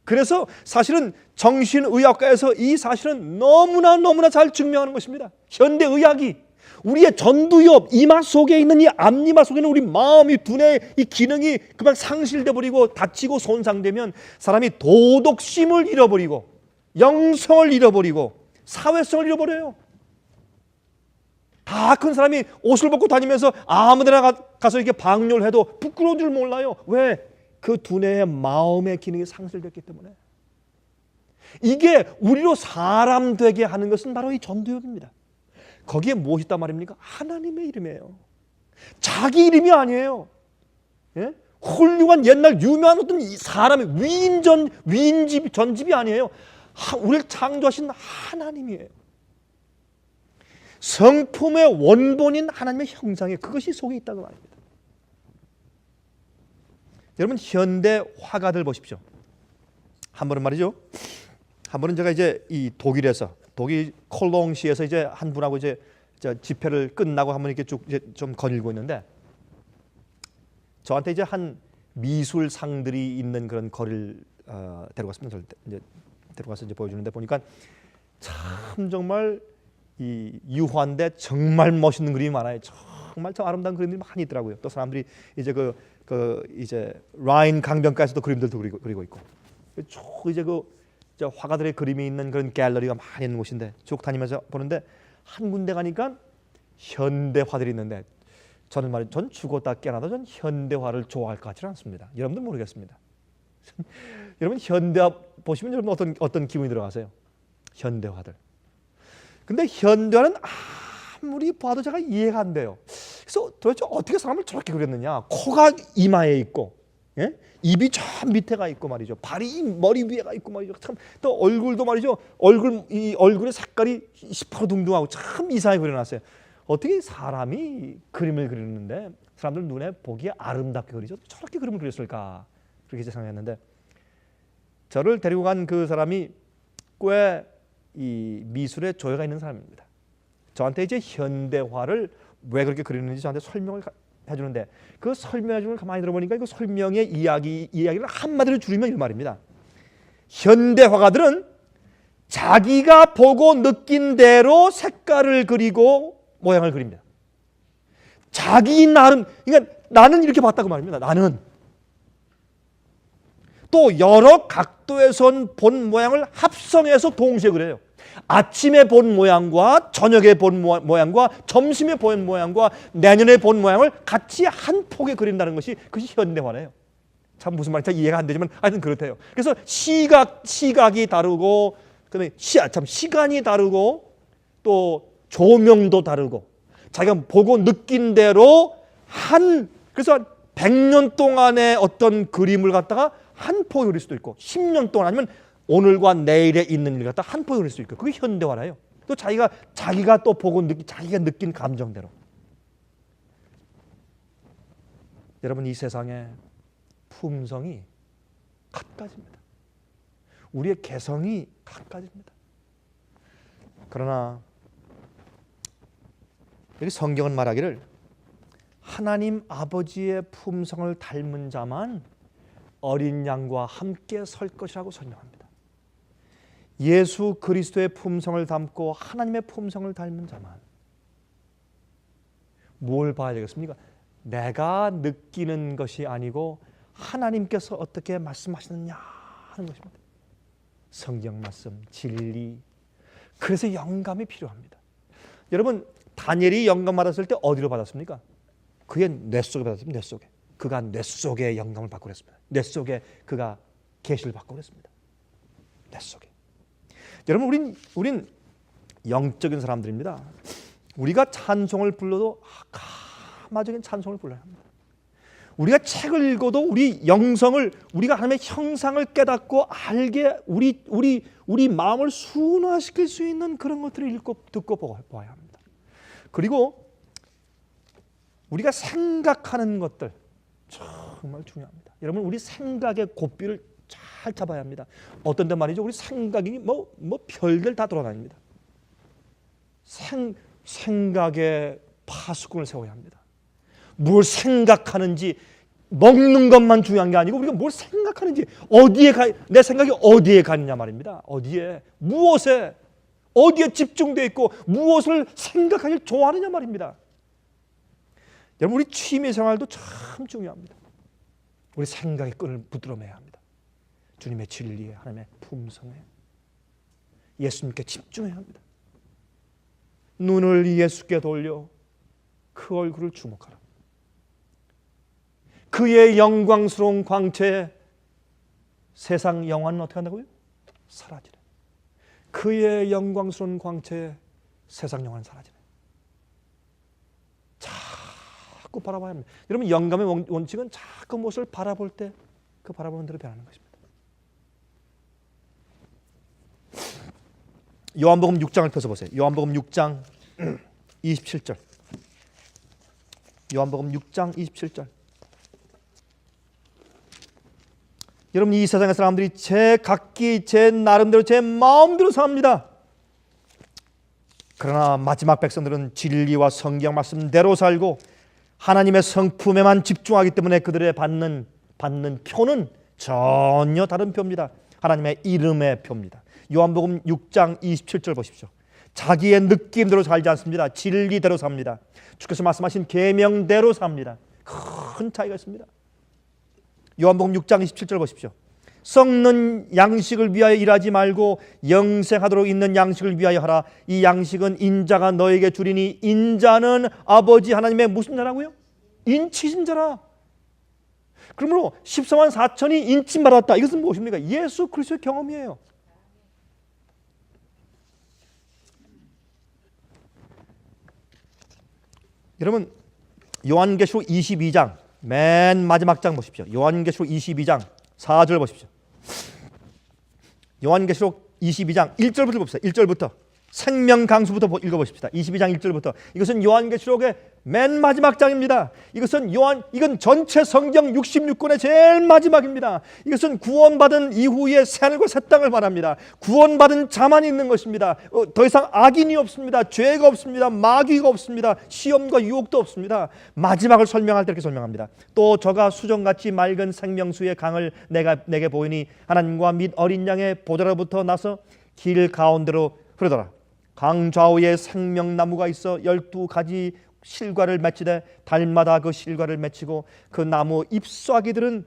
그래서 사실은 정신의학과에서 이 사실은 너무나 잘 증명하는 것입니다. 현대의학이 우리의 전두엽, 이마 속에 있는 이 앞니마 속에 있는 우리 마음이, 두뇌의 이 기능이 그만 상실돼 버리고 다치고 손상되면 사람이 도덕심을 잃어버리고 영성을 잃어버리고 사회성을 잃어버려요. 다 큰 사람이 옷을 벗고 다니면서 아무데나 가서 이렇게 방뇨를 해도 부끄러운 줄 몰라요. 왜? 그 두뇌의 마음의 기능이 상실됐기 때문에. 이게 우리로 사람 되게 하는 것은 바로 이 전두엽입니다. 거기에 무엇이 있단 말입니까? 하나님의 이름이에요. 자기 이름이 아니에요. 예? 훌륭한 옛날 유명한 어떤 사람의 전집이 아니에요. 우리를 창조하신 하나님이에요. 성품의 원본인 하나님의 형상에 그것이 속에 있다고 말입니다. 여러분, 현대 화가들 보십시오. 한 번은 말이죠. 한 번은 제가 이제 이 독일에서, 독일 콜롱시에서 이제 한 분하고 이제 집회를 끝나고 한번 이렇게 쭉 이제 좀 거닐고 있는데, 저한테 이제 한 미술상들이 있는 그런 거리를 데려갔습니다. 이제 데려가서 이제 보여주는데 보니까 참 정말 이 유화인데 정말 멋있는 그림이 많아요. 정말 참 아름다운 그림들이 많이 있더라고요. 또 사람들이 이제 이제 라인 강변가에서도 그림들도 그리고 있고, 쭉 이제 화가들의 그림이 있는 그런 갤러리가 많이 있는 곳인데 쭉 다니면서 보는데 한 군데 가니까 현대화들이 있는데 전 죽었다 깨어나도 전 현대화를 좋아할 것 같지는 않습니다. 여러분들 모르겠습니다. 여러분 현대화 보시면 여러분 어떤 기분이 들어가세요? 현대화들. 근데 현대화는 아무리 봐도 제가 이해가 안 돼요. 그래서 도대체 어떻게 사람을 저렇게 그렸느냐? 코가 이마에 있고, 예? 입이 저 밑에가 있고 말이죠. 발이 머리 위에가 있고 말이죠. 참, 또 얼굴도 말이죠. 이 얼굴의 색깔이 시퍼둥둥하고 참 이상하게 그려놨어요. 어떻게 사람이 그림을 그리는데 사람들 눈에 보기에 아름답게 그리죠? 저렇게 그림을 그렸을까? 그렇게 생각했는데, 저를 데리고 간 그 사람이 꽤 이 미술에 조예가 있는 사람입니다. 저한테 이제 현대화를 왜 그렇게 그리는지 저한테 설명을 해주는데, 그 설명해주는 걸 가만히 들어보니까 그 설명의 이야기를 한마디로 줄이면 이 말입니다. 현대화가들은 자기가 보고 느낀 대로 색깔을 그리고 모양을 그립니다. 자기 나름, 그러니까 나는 이렇게 봤다고 말입니다. 나는 또 여러 각도에서 본 모양을 합성해서 동시에 그려요. 아침에 본 모양과 저녁에 본 모양과 점심에 본 모양과 내년에 본 모양을 같이 한 폭에 그린다는 것이 그것이 현대화래요. 참 무슨 말인지 이해가 안 되지만 하여튼 그렇대요. 그래서 시각이 다르고, 그다음에 시간이 다르고, 또 조명도 다르고, 자기가 보고 느낀 대로 그래서 100년 동안의 어떤 그림을 갖다가 한 폭에 그릴 수도 있고, 10년 동안 아니면 오늘과 내일에 있는 일 갖다 한 폭에 그릴 수 있고, 그게 현대화래요. 또 자기가 또 보고 자기가 느낀 감정대로. 여러분, 이 세상에 품성이 갖가지입니다. 우리의 개성이 갖가지입니다. 그러나 여기 성경은 말하기를 하나님 아버지의 품성을 닮은 자만 어린 양과 함께 설 것이라고 설명합니다. 예수 그리스도의 품성을 닮고 하나님의 품성을 닮은 자만. 뭘 봐야 되겠습니까? 내가 느끼는 것이 아니고 하나님께서 어떻게 말씀하시느냐 하는 것입니다. 성경 말씀, 진리. 그래서 영감이 필요합니다. 여러분, 다니엘이 영감 받았을 때 어디로 받았습니까? 그의 뇌 속에 받았습니다. 뇌 속에. 그가 뇌 속에 영감을 받고 그랬습니다. 뇌 속에 그가 계시를 받고 그랬습니다. 뇌 속에. 여러분, 우린 영적인 사람들입니다. 우리가 찬송을 불러도 가마적인 찬송을 불러야 합니다. 우리가 책을 읽어도 우리 영성을, 우리가 하나님의 형상을 깨닫고 알게 우리 마음을 순화시킬 수 있는 그런 것들을 읽고 듣고 보아야 합니다. 그리고 우리가 생각하는 것들 정말 중요합니다. 여러분, 우리 생각의 고삐를 잘 잡아야 합니다. 어떤 데 말이죠, 우리 생각이 뭐 별들 다 돌아다닙니다. 생각의 파수꾼을 세워야 합니다. 뭘 생각하는지, 먹는 것만 중요한 게 아니고 우리가 뭘 생각하는지, 내 생각이 어디에 가느냐 말입니다. 어디에, 무엇에, 어디에 집중되어 있고 무엇을 생각하길 좋아하느냐 말입니다. 여러분, 우리 취미 생활도 참 중요합니다. 우리 생각의 끈을 붙들어매야 합니다. 주님의 진리에, 하나님의 품성에, 예수님께 집중해야 합니다. 눈을 예수께 돌려 그 얼굴을 주목하라. 그의 영광스러운 광채에 세상 영화는 어떻게 한다고요? 사라지네. 그의 영광스러운 광채에 세상 영화는 사라지네. 자꾸 바라봐야 합니다. 여러분, 영감의 원칙은 자꾸 무엇을 바라볼 때 그 바라보는 대로 변하는 것입니다. 요한복음 6장을 펴서 보세요. 요한복음 6장 27절. 요한복음 6장 27절. 여러분, 이 세상의 사람들이 각기 제 나름대로 제 마음대로 삽니다. 그러나 마지막 백성들은 진리와 성경 말씀대로 살고 하나님의 성품에만 집중하기 때문에 그들의 받는 표는 전혀 다른 표입니다. 하나님의 이름의 표입니다. 요한복음 6장 27절 보십시오. 자기의 느낌대로 살지 않습니다. 진리대로 삽니다. 주께서 말씀하신 계명대로 삽니다. 큰 차이가 있습니다. 요한복음 6장 27절 보십시오. 썩는 양식을 위하여 일하지 말고 영생하도록 있는 양식을 위하여 하라. 이 양식은 인자가 너에게 주리니 인자는 아버지 하나님의 무슨 자라고요? 인치신 자라. 그러므로 14만 4천이 인침 받았다. 이것은 무엇입니까? 예수 그리스도의 경험이에요. 여러분, 요한계시록 22장 맨 마지막 장 보십시오. 요한계시록 22장 4절 보십시오. 요한계시록 22장 1절부터 봅시다. 1절부터 생명 강수부터 읽어보십시다. 22장 1절부터. 이것은 요한계시록의 맨 마지막 장입니다. 이건 전체 성경 66권의 제일 마지막입니다. 이것은 구원받은 이후의 새하늘과 새 땅을 말합니다. 구원받은 자만 있는 것입니다. 더 이상 악인이 없습니다. 죄가 없습니다. 마귀가 없습니다. 시험과 유혹도 없습니다. 마지막을 설명할 때 이렇게 설명합니다. 또 저가 수정같이 맑은 생명수의 강을 내게 보이니 하나님과 및 어린 양의 보좌로부터 나서 길 가운데로 흐르더라. 강 좌우에 생명나무가 있어 12가지 실과를 맺히되 달마다 그 실과를 맺히고 그 나무 잎사귀들은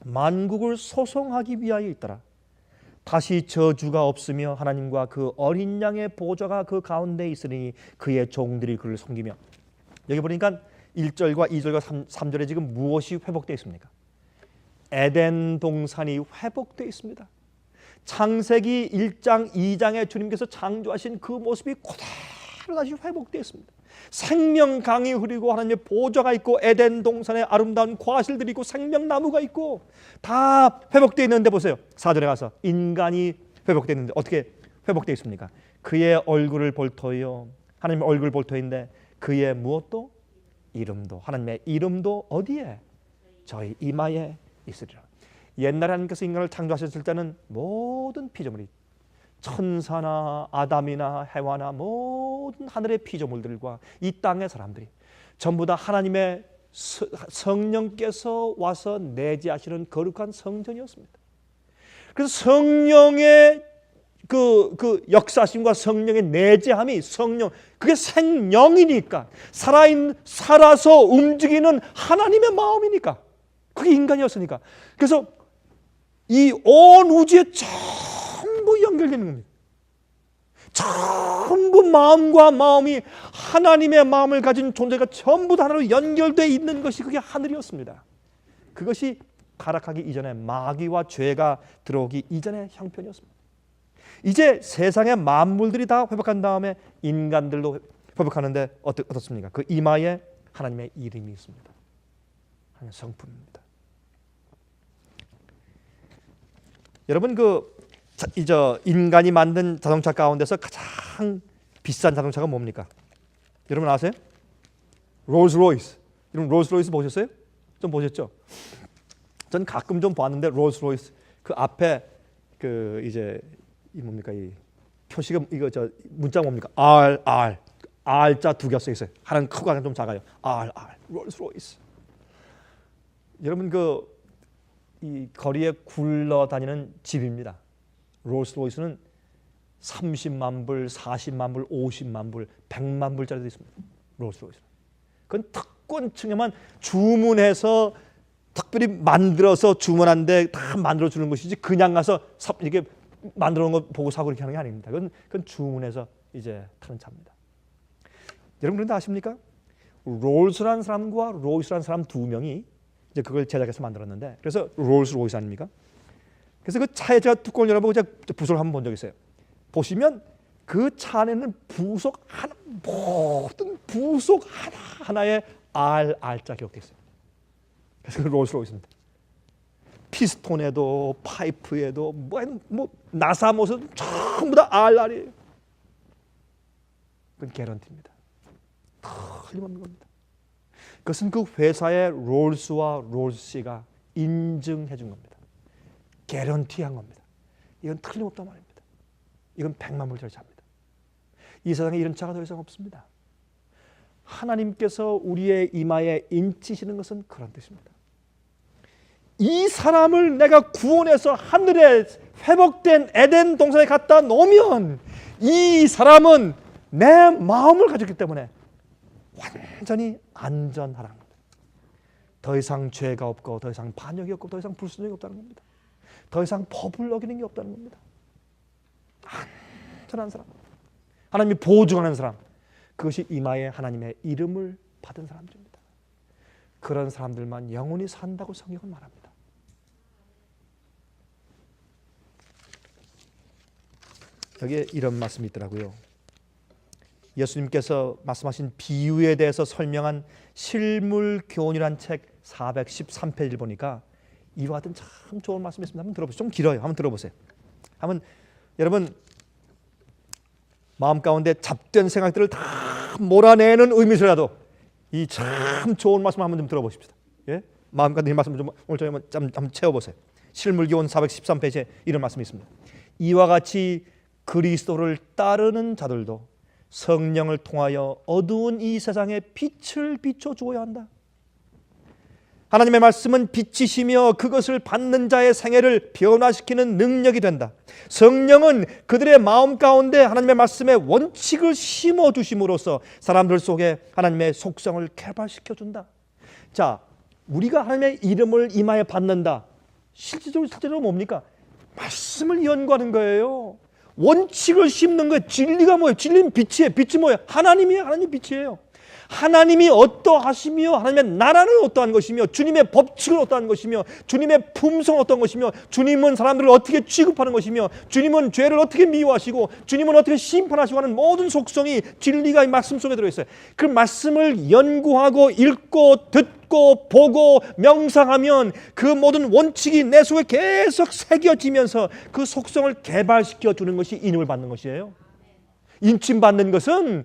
만국을 소송하기 위하여 있더라. 다시 저주가 없으며 하나님과 그 어린 양의 보좌가 그 가운데 있으니 그의 종들이 그를 섬기며. 여기 보니까 1절과 2절과 3절에 지금 무엇이 회복되어 있습니까? 에덴 동산이 회복되어 있습니다. 창세기 1장 2장에 주님께서 창조하신 그 모습이 그대로 다시 회복되어 있습니다. 생명강이 흐르고 하나님의 보좌가 있고 에덴 동산에 아름다운 과실들이 있고 생명나무가 있고 다 회복되어 있는데 보세요. 4절에 가서 인간이 회복되어 있는데 어떻게 회복되어 있습니까? 그의 얼굴을 볼 터요. 하나님의 얼굴 볼 터인데 그의 무엇도? 이름도. 하나님의 이름도 어디에? 저희 이마에 있으리라. 옛날에 하나님께서 인간을 창조하셨을 때는 모든 피조물이 천사나 아담이나 해와나 모든 하늘의 피조물들과 이 땅의 사람들이 전부 다 하나님의 성령께서 와서 내재하시는 거룩한 성전이었습니다. 그래서 성령의 그 역사심과 성령의 내재함이 그게 생명이니까 살아서 움직이는 하나님의 마음이니까 그게 인간이었으니까. 그래서 이 온 우주에 전부 연결되는 겁니다. 전부 마음과 마음이 하나님의 마음을 가진 존재가 전부 다 하나로 연결되어 있는 것이 그게 하늘이었습니다. 그것이 타락하기 이전에 마귀와 죄가 들어오기 이전의 형편이었습니다. 이제 세상의 만물들이 다 회복한 다음에 인간들도 회복하는데 어떻습니까? 그 이마에 하나님의 이름이 있습니다. 하나님의 성품입니다. 여러분, 인간이 만든 자동차 가운데서 가장 비싼 자동차가 뭡니까? 여러분 아세요? 롤스로이스. 여러분 롤스로이스 보셨어요? 좀 보셨죠? 전 가끔 좀 봤는데 롤스로이스 그 앞에 그 이제 이 뭡니까 이 표시가 이거 저 문자 뭡니까? R자 두 개가 써 있어요. 하나는 크고 하나는 좀 작아요. 롤스로이스. 여러분 그 이 거리에 굴러다니는 집입니다. 롤스로이스는 30만 불, 40만 불, 50만 불, 100만 불짜리도 있습니다. 롤스로이스. 그건 특권층에만 주문해서 특별히 만들어서 주문한데 다 만들어 주는 것이지 그냥 가서 이렇게 만들어 놓은 거 보고 사고 이렇게 하는 게 아닙니다. 그건 주문해서 이제 타는 차입니다. 여러분 그런데 아십니까? 롤스라는 사람과 로이스라는 사람 두 명이 이제 그걸 제작해서 만들었는데 그래서 롤스로이스 아닙니까? 그래서 그 차에 제가 뚜껑을 열어보고 제가 부속을 한번 본 적이 있어요. 보시면 그 차 안에는 부속 하나 모든 부속 하나하나에 R자 기록되어 있어요. 그래서 그 롤스로이스입니다. 피스톤에도 파이프에도 뭐 나사 모습 전부 다 R이에요. 그건 개런티입니다. 틀림없는 겁니다. 그것은 그 회사의 롤스와 롤스가 인증해 준 겁니다. 개런티한 겁니다. 이건 틀림없단 말입니다. 이건 100만 불짜리 차입니다. 이 세상에 이런 차가 더 이상 없습니다. 하나님께서 우리의 이마에 인치시는 것은 그런 뜻입니다. 이 사람을 내가 구원해서 하늘에 회복된 에덴 동산에 갖다 놓으면 이 사람은 내 마음을 가졌기 때문에 완전히 안전하라는 겁니다. 더 이상 죄가 없고 더 이상 반역이 없고 더 이상 불순종이 없다는 겁니다. 더 이상 법을 어기는 게 없다는 겁니다. 안전한 사람, 하나님이 보증하는 사람, 그것이 이마에 하나님의 이름을 받은 사람들입니다. 그런 사람들만 영원히 산다고 성경은 말합니다. 여기에 이런 말씀이 있더라고요. 예수님께서 말씀하신 비유에 대해서 설명한 실물교훈이란 책 413페이지를 보니까 이와 같은 참 좋은 말씀이 있습니다. 한번 들어보세요. 좀 길어요. 한번 들어보세요. 한번 여러분 마음 가운데 잡된 생각들을 다 몰아내는 의미서라도 이 참 좋은 말씀 한번 좀 들어보십시다. 예? 마음 가운데 이 말씀 좀 오늘 저녁에 한번 채워보세요. 실물교훈 413페이지에 이런 말씀이 있습니다. 이와 같이 그리스도를 따르는 자들도 성령을 통하여 어두운 이 세상에 빛을 비춰주어야 한다. 하나님의 말씀은 빛이시며 그것을 받는 자의 생애를 변화시키는 능력이 된다. 성령은 그들의 마음 가운데 하나님의 말씀의 원칙을 심어주심으로써 사람들 속에 하나님의 속성을 개발시켜준다. 자, 우리가 하나님의 이름을 이마에 받는다. 실질적으로 뭡니까? 말씀을 연구하는 거예요. 원칙을 심는 거예요. 진리가 뭐예요? 진리는 빛이에요. 빛이 뭐예요? 하나님이에요. 하나님 빛이에요. 하나님이 어떠하시며 하나님의 나라는 어떠한 것이며 주님의 법칙은 어떠한 것이며 주님의 품성은 어떤 것이며 주님은 사람들을 어떻게 취급하는 것이며 주님은 죄를 어떻게 미워하시고 주님은 어떻게 심판하시고 하는 모든 속성이 진리가 이 말씀 속에 들어있어요. 그 말씀을 연구하고 읽고 듣고 보고 명상하면 그 모든 원칙이 내 속에 계속 새겨지면서 그 속성을 개발시켜 주는 것이 인임을 받는 것이에요. 인침받는 것은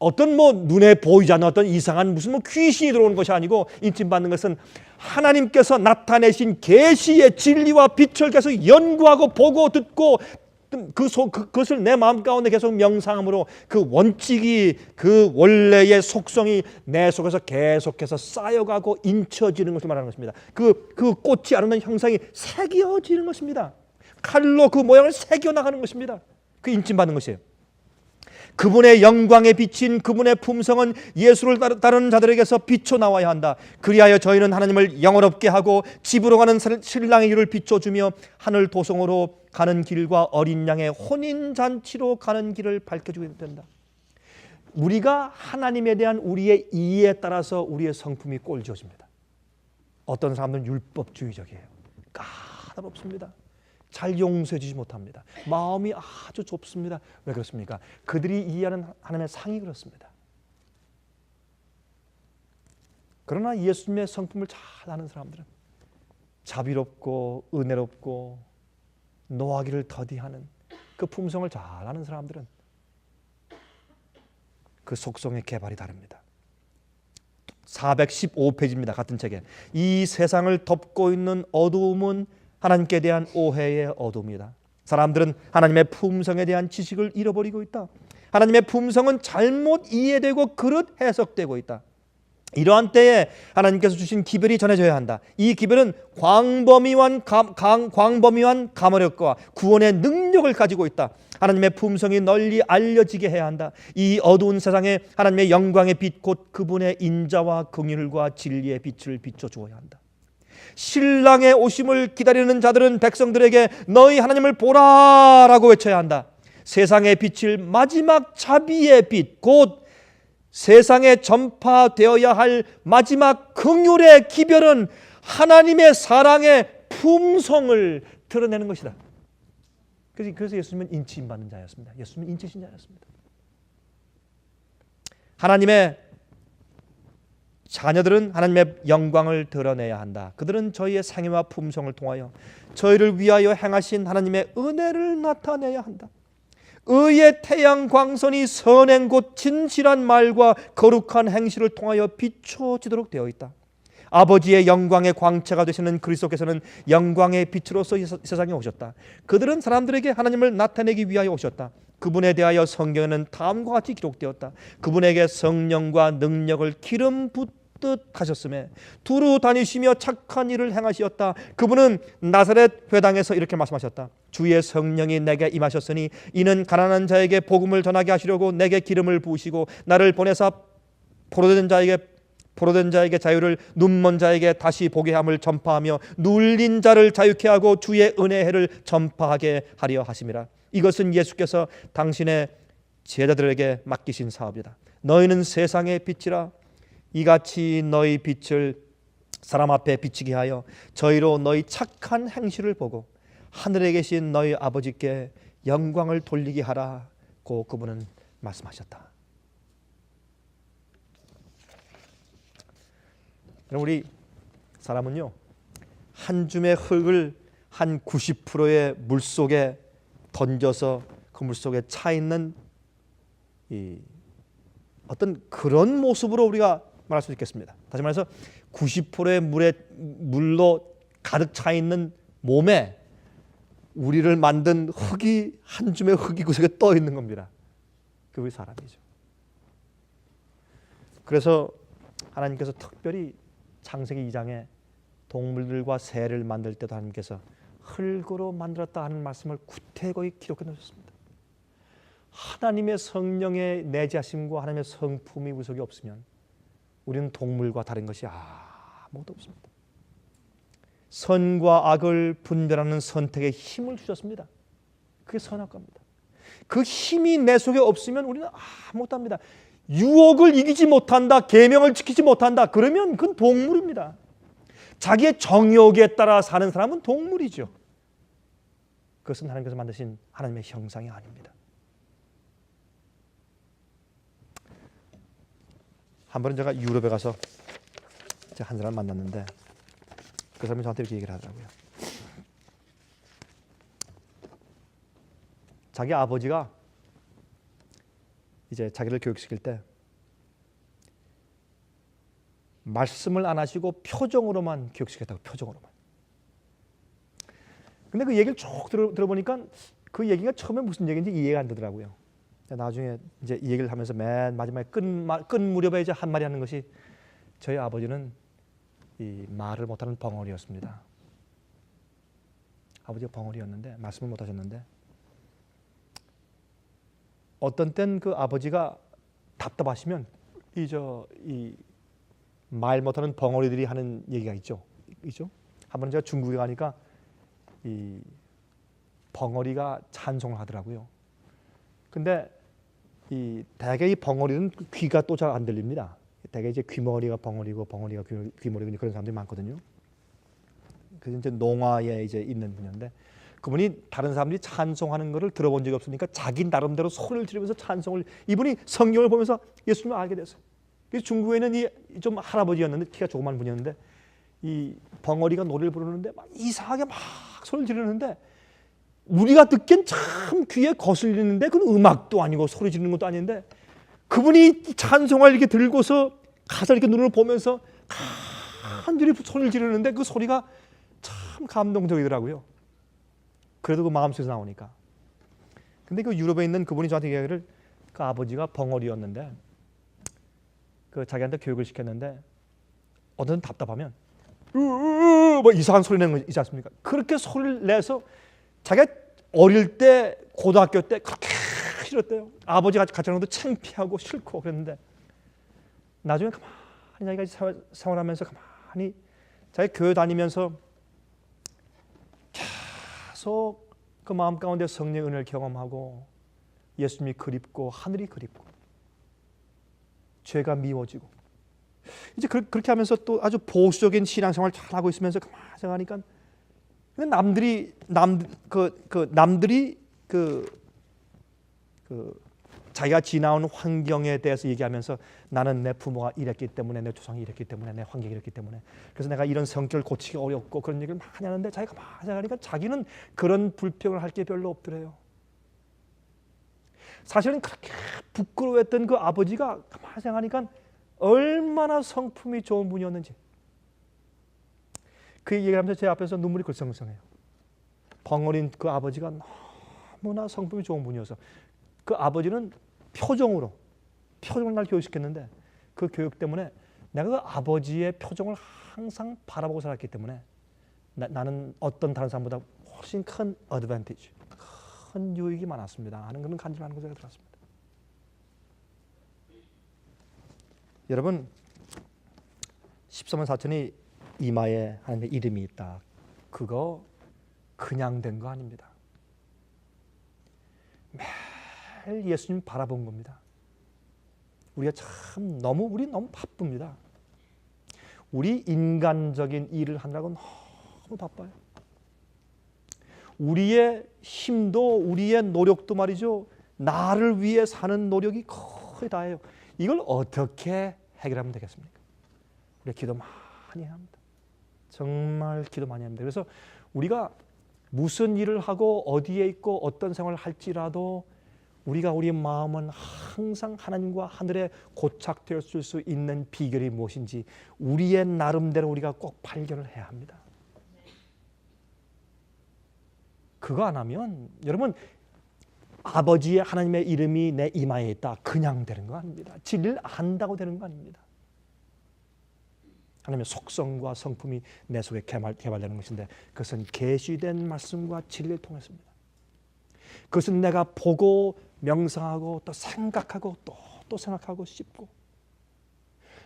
어떤 눈에 보이지 않는 어떤 이상한 무슨 귀신이 들어오는 것이 아니고 인침받는 것은 하나님께서 나타내신 계시의 진리와 빛을 계속 연구하고 보고 듣고 그것을 내 마음 가운데 계속 명상함으로 그 원칙이 그 원래의 속성이 내 속에서 계속해서 쌓여가고 인쳐지는 것을 말하는 것입니다. 그 꽃이 아름다운 형상이 새겨지는 것입니다. 칼로 그 모양을 새겨나가는 것입니다. 그 인침받는 것이에요. 그분의 영광에 비친 그분의 품성은 예수를 따르는 자들에게서 비춰나와야 한다. 그리하여 저희는 하나님을 영원롭게 하고 집으로 가는 신랑의 길을 비춰주며 하늘 도성으로 가는 길과 어린 양의 혼인잔치로 가는 길을 밝혀주게 된다. 우리가 하나님에 대한 우리의 이해에 따라서 우리의 성품이 꼴지어집니다. 어떤 사람들은 율법주의적이에요. 까다롭습니다. 잘 용서해 주지 못합니다. 마음이 아주 좁습니다. 왜 그렇습니까? 그들이 이해하는 하나님의 상이 그렇습니다. 그러나 예수님의 성품을 잘 아는 사람들은 자비롭고 은혜롭고 노하기를 더디하는 그 품성을 잘 아는 사람들은 그 속성의 개발이 다릅니다. 415페이지입니다. 같은 책에. 이 세상을 덮고 있는 어두움은 하나님께 대한 오해의 어둠이다. 사람들은 하나님의 품성에 대한 지식을 잃어버리고 있다. 하나님의 품성은 잘못 이해되고 그릇 해석되고 있다. 이러한 때에 하나님께서 주신 기별이 전해져야 한다. 이 기별은 광범위한 감화력과 구원의 능력을 가지고 있다. 하나님의 품성이 널리 알려지게 해야 한다. 이 어두운 세상에 하나님의 영광의 빛 곧 그분의 인자와 긍휼과 진리의 빛을 비춰주어야 한다. 신랑의 오심을 기다리는 자들은 백성들에게 너희 하나님을 보라라고 외쳐야 한다. 세상에 비칠 마지막 자비의 빛 곧 세상에 전파되어야 할 마지막 긍휼의 기별은 하나님의 사랑의 품성을 드러내는 것이다. 그래서 예수님은 인치임 받는 자였습니다. 예수님은 인치신 자였습니다. 하나님의 자녀들은 하나님의 영광을 드러내야 한다. 그들은 저희의 상해와 품성을 통하여 저희를 위하여 행하신 하나님의 은혜를 나타내야 한다. 의의 태양 광선이 선행 곧 진실한 말과 거룩한 행실을 통하여 비춰지도록 되어 있다. 아버지의 영광의 광채가 되시는 그리스도께서는 영광의 빛으로서 이 세상에 오셨다. 그들은 사람들에게 하나님을 나타내기 위하여 오셨다. 그분에 대하여 성경에는 다음과 같이 기록되었다. 그분에게 성령과 능력을 기름 붓듯 하셨음에 두루 다니시며 착한 일을 행하시었다. 그분은 나사렛 회당에서 이렇게 말씀하셨다. 주의 성령이 내게 임하셨으니 이는 가난한 자에게 복음을 전하게 하시려고 내게 기름을 부으시고 나를 보내사 포로된 자에게 자유를, 눈먼 자에게 다시 보게 함을 전파하며 눌린 자를 자유케 하고 주의 은혜의 해를 전파하게 하려 하심이라. 이것은 예수께서 당신의 제자들에게 맡기신 사업이다. 너희는 세상의 빛이라. 이같이 너희 빛을 사람 앞에 비치게 하여 저희로 너희 착한 행실을 보고 하늘에 계신 너희 아버지께 영광을 돌리게 하라고 그분은 말씀하셨다. 우리 사람은요, 한 줌의 흙을 한 90%의 물 속에 던져서 그 물 속에 차 있는 어떤 그런 모습으로 우리가 말할 수 있겠습니다. 다시 말해서 90%의 물로 가득 차 있는 몸에 우리를 만든 흙이 한 줌의 흙이 그 속에 떠 있는 겁니다. 그게 우리 사람이죠. 그래서 하나님께서 특별히 창세기 2장에 동물들과 새를 만들 때도 하나님께서 흙으로 만들었다 하는 말씀을 구태고히 기록해 놓으셨습니다. 하나님의 성령의 내재하심과 하나님의 성품이 우리 속에 없으면 우리는 동물과 다른 것이 아무것도 없습니다. 선과 악을 분별하는 선택에 힘을 주셨습니다. 그게 선악과입니다. 그 힘이 내 속에 없으면 우리는 아무것도 합니다. 유혹을 이기지 못한다, 계명을 지키지 못한다, 그러면 그건 동물입니다. 자기의 정욕에 따라 사는 사람은 동물이죠. 그것은 하나님께서 만드신 하나님의 형상이 아닙니다. 한 번은 제가 유럽에 가서 한 사람을 만났는데 그 사람이 저한테 이렇게 얘기를 하더라고요. 자기 아버지가 이제 자기를 교육시킬 때 말씀을 안 하시고 표정으로만 교육시켰다고, 표정으로만. 근데 그 얘기를 쭉 들어보니까 그 얘기가 처음에 무슨 얘기인지 이해가 안 되더라고요. 나중에 이제 이 얘기를 하면서 맨 마지막에 끝 무렵에 이제 한 말이 하는 것이 저희 아버지는 이 말을 못하는 벙어리였습니다. 아버지가 벙어리였는데 말씀을 못하셨는데 어떤 땐 그 아버지가 답답하시면 이 말 못하는 벙어리들이 하는 얘기가 있죠. 한번 제가 중국에 가니까 이 벙어리가 찬송을 하더라고요. 근데 대개 이 벙어리는 귀가 또 잘 안 들립니다. 대개 이제 귀머리가 벙어리고 벙어리가 귀머리고 그런 사람들이 많거든요. 그래서 이제 농화에 이제 있는 분인데 그분이 다른 사람들이 찬송하는 것을 들어본 적이 없으니까 자기 나름대로 소리를 지르면서 찬송을, 이분이 성경을 보면서 예수님을 알게 됐어요. 그래서 중국에는 이 좀 할아버지였는데 키가 조그만 분이었는데 이 벙어리가 노래를 부르는데 막 이상하게 막 소리를 지르는데 우리가 듣기엔 참 귀에 거슬리는데 그건 음악도 아니고 소리 지르는 것도 아닌데 그분이 찬송을 이렇게 들고서 가서 이렇게 눈을 보면서 간절히 소리를 지르는데 그 소리가 참 감동적이더라고요. 그래도 그 마음속에서 나오니까. 근데 그 유럽에 있는 그분이 저한테 얘기하기를 그 아버지가 벙어리였는데 그 자기한테 교육을 시켰는데 어떤 답답하면 뭐 이상한 소리 내는 거 있지 않습니까? 그렇게 소리를 내서 자기가 어릴 때 고등학교 때 그렇게 싫었대요. 아버지가 같이 하는 것도 창피하고 싫고 그랬는데 나중에 가만히 자기가 생활하면서 가만히 자기 교회 다니면서 계속 그 마음 가운데 성령의 은혜를 경험하고 예수님이 그립고 하늘이 그립고 죄가 미워지고 이제 그렇게 하면서 또 아주 보수적인 신앙생활 잘 하고 있으면서 가만히 생각하니까 남들이 자기가 지나온 환경에 대해서 얘기하면서 나는 내 부모가 이랬기 때문에 내 조상이 이랬기 때문에 내 환경이 이랬기 때문에 그래서 내가 이런 성격을 고치기 어렵고 그런 얘기를 많이 하는데 자기가 가만히 생각하니까 자기는 그런 불평을 할 게 별로 없더래요. 사실은 그렇게 부끄러워했던 그 아버지가 가만히 생각하니까 얼마나 성품이 좋은 분이었는지 그 얘기를 하면서 제 앞에서 눈물이 글썽글썽해요. 벙어린 그 아버지가 너무나 성품이 좋은 분이어서 그 아버지는 표정을 날 교육시켰는데 그 교육 때문에 내가 그 아버지의 표정을 항상 바라보고 살았기 때문에 나는 어떤 다른 사람보다 훨씬 큰 어드밴티지, 큰 유익이 많았습니다 하는 그런 간증하는 것을 들었습니다. 여러분 13만 4천이 이마에 하나님의 이름이 있다. 그거 그냥 된 거 아닙니다. 매일 예수님 바라본 겁니다. 우리 너무 바쁩니다. 우리 인간적인 일을 하느라고 너무 바빠요. 우리의 힘도 우리의 노력도 말이죠. 나를 위해 사는 노력이 거의 다예요. 이걸 어떻게 해결하면 되겠습니까? 우리가 기도 많이 해야 합니다. 정말 기도 많이 합니다. 그래서 우리가 무슨 일을 하고 어디에 있고 어떤 생활을 할지라도 우리의 마음은 항상 하나님과 하늘에 고착될 수 있는 비결이 무엇인지 우리의 나름대로 우리가 꼭 발견을 해야 합니다. 그거 안 하면 여러분 아버지의 하나님의 이름이 내 이마에 있다. 그냥 되는 거 아닙니다. 진리를 안다고 되는 거 아닙니다. 하나님의 속성과 성품이 내 속에 개발되는 것인데 그것은 계시된 말씀과 진리를 통해서입니다. 그것은 내가 보고 명상하고 또 생각하고 또 생각하고 씹고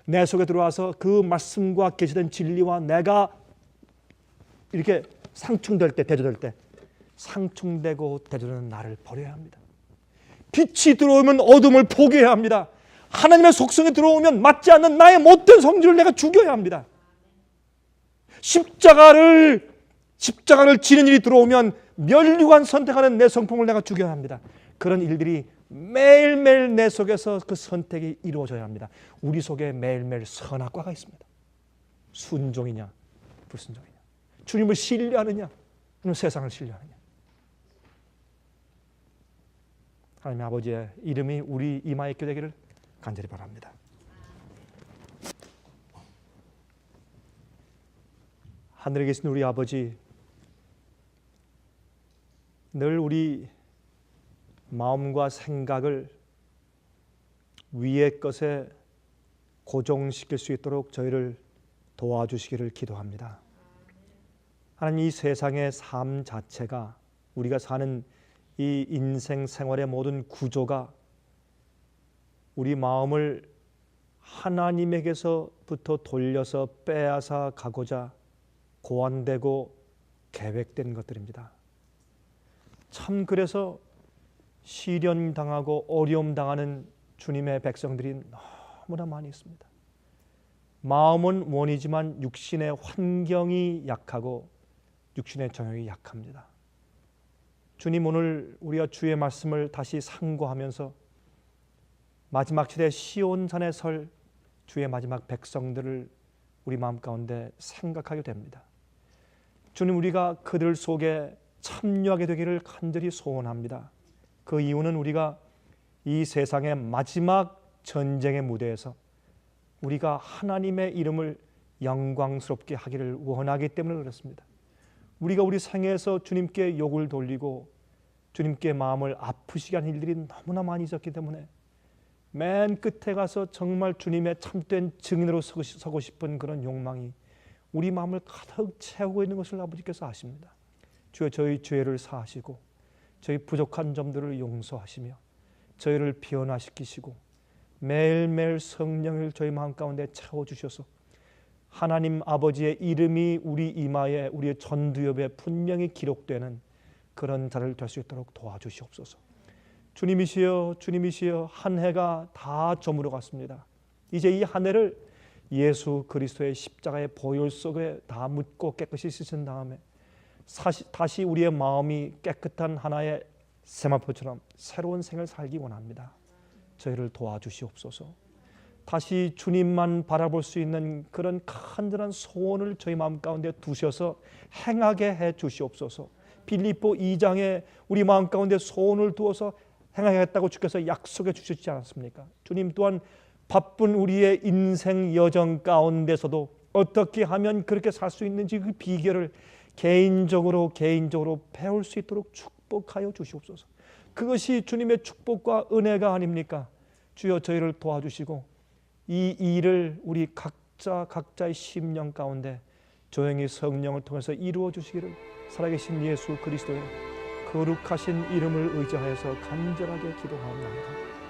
내 속에 들어와서 그 말씀과 계시된 진리와 내가 이렇게 상충될 때 대조될 때 상충되고 대조되는 나를 버려야 합니다. 빛이 들어오면 어둠을 포기해야 합니다. 하나님의 속성이 들어오면 맞지 않는 나의 못된 성질을 내가 죽여야 합니다. 십자가를 지는 일이 들어오면 멸류관 선택하는 내 성품을 내가 죽여야 합니다. 그런 일들이 매일매일 내 속에서 그 선택이 이루어져야 합니다. 우리 속에 매일매일 선악과가 있습니다. 순종이냐 불순종이냐, 주님을 신뢰하느냐 아니면 세상을 신뢰하느냐. 하나님의 아버지의 이름이 우리 이마에 있게 되기를 간절히 바랍니다. 하늘에 계신 우리 아버지, 늘 우리 마음과 생각을 위의 것에 고정시킬 수 있도록 저희를 도와주시기를 기도합니다. 하나님, 이 세상의 삶 자체가, 우리가 사는 이 인생 생활의 모든 구조가 우리 마음을 하나님에게서부터 돌려서 빼앗아 가고자 고안되고 계획된 것들입니다. 참 그래서 시련 당하고 어려움 당하는 주님의 백성들이 너무나 많이 있습니다. 마음은 원이지만 육신의 환경이 약하고 육신의 정욕이 약합니다. 주님, 오늘 우리가 주의 말씀을 다시 상고하면서 마지막 시대 시온산에 설 주의 마지막 백성들을 우리 마음 가운데 생각하게 됩니다. 주님, 우리가 그들 속에 참여하게 되기를 간절히 소원합니다. 그 이유는 우리가 이 세상의 마지막 전쟁의 무대에서 우리가 하나님의 이름을 영광스럽게 하기를 원하기 때문에 그렇습니다. 우리가 우리 생애에서 주님께 욕을 돌리고 주님께 마음을 아프시게 하는 일들이 너무나 많이 있었기 때문에 맨 끝에 가서 정말 주님의 참된 증인으로 서고 싶은 그런 욕망이 우리 마음을 가득 채우고 있는 것을 아버지께서 아십니다. 주여, 저희 죄를 사하시고 저희 부족한 점들을 용서하시며 저희를 변화시키시고 매일매일 성령을 저희 마음 가운데 채워주셔서 하나님 아버지의 이름이 우리 이마에, 우리의 전두엽에 분명히 기록되는 그런 자를 될 수 있도록 도와주시옵소서. 주님이시여, 주님이시여, 한 해가 다 저물어 갔습니다. 이제 이 한 해를 예수 그리스도의 십자가의 보혈 속에 다 묻고 깨끗이 씻은 다음에 다시 우리의 마음이 깨끗한 하나의 세마포처럼 새로운 생을 살기 원합니다. 저희를 도와주시옵소서. 다시 주님만 바라볼 수 있는 그런 간절한 소원을 저희 마음 가운데 두셔서 행하게 해 주시옵소서. 빌립보 2장에 우리 마음 가운데 소원을 두어서 행하겠다고 주께서 약속해 주셨지 않았습니까? 주님 또한 바쁜 우리의 인생 여정 가운데서도 어떻게 하면 그렇게 살 수 있는지 그 비결을 개인적으로 배울 수 있도록 축복하여 주시옵소서. 그것이 주님의 축복과 은혜가 아닙니까? 주여, 저희를 도와주시고 이 일을 우리 각자의 심령 가운데 조용히 성령을 통해서 이루어 주시기를 살아계신 예수 그리스도의 거룩하신 이름을 의지하여서 간절하게 기도하옵나이다.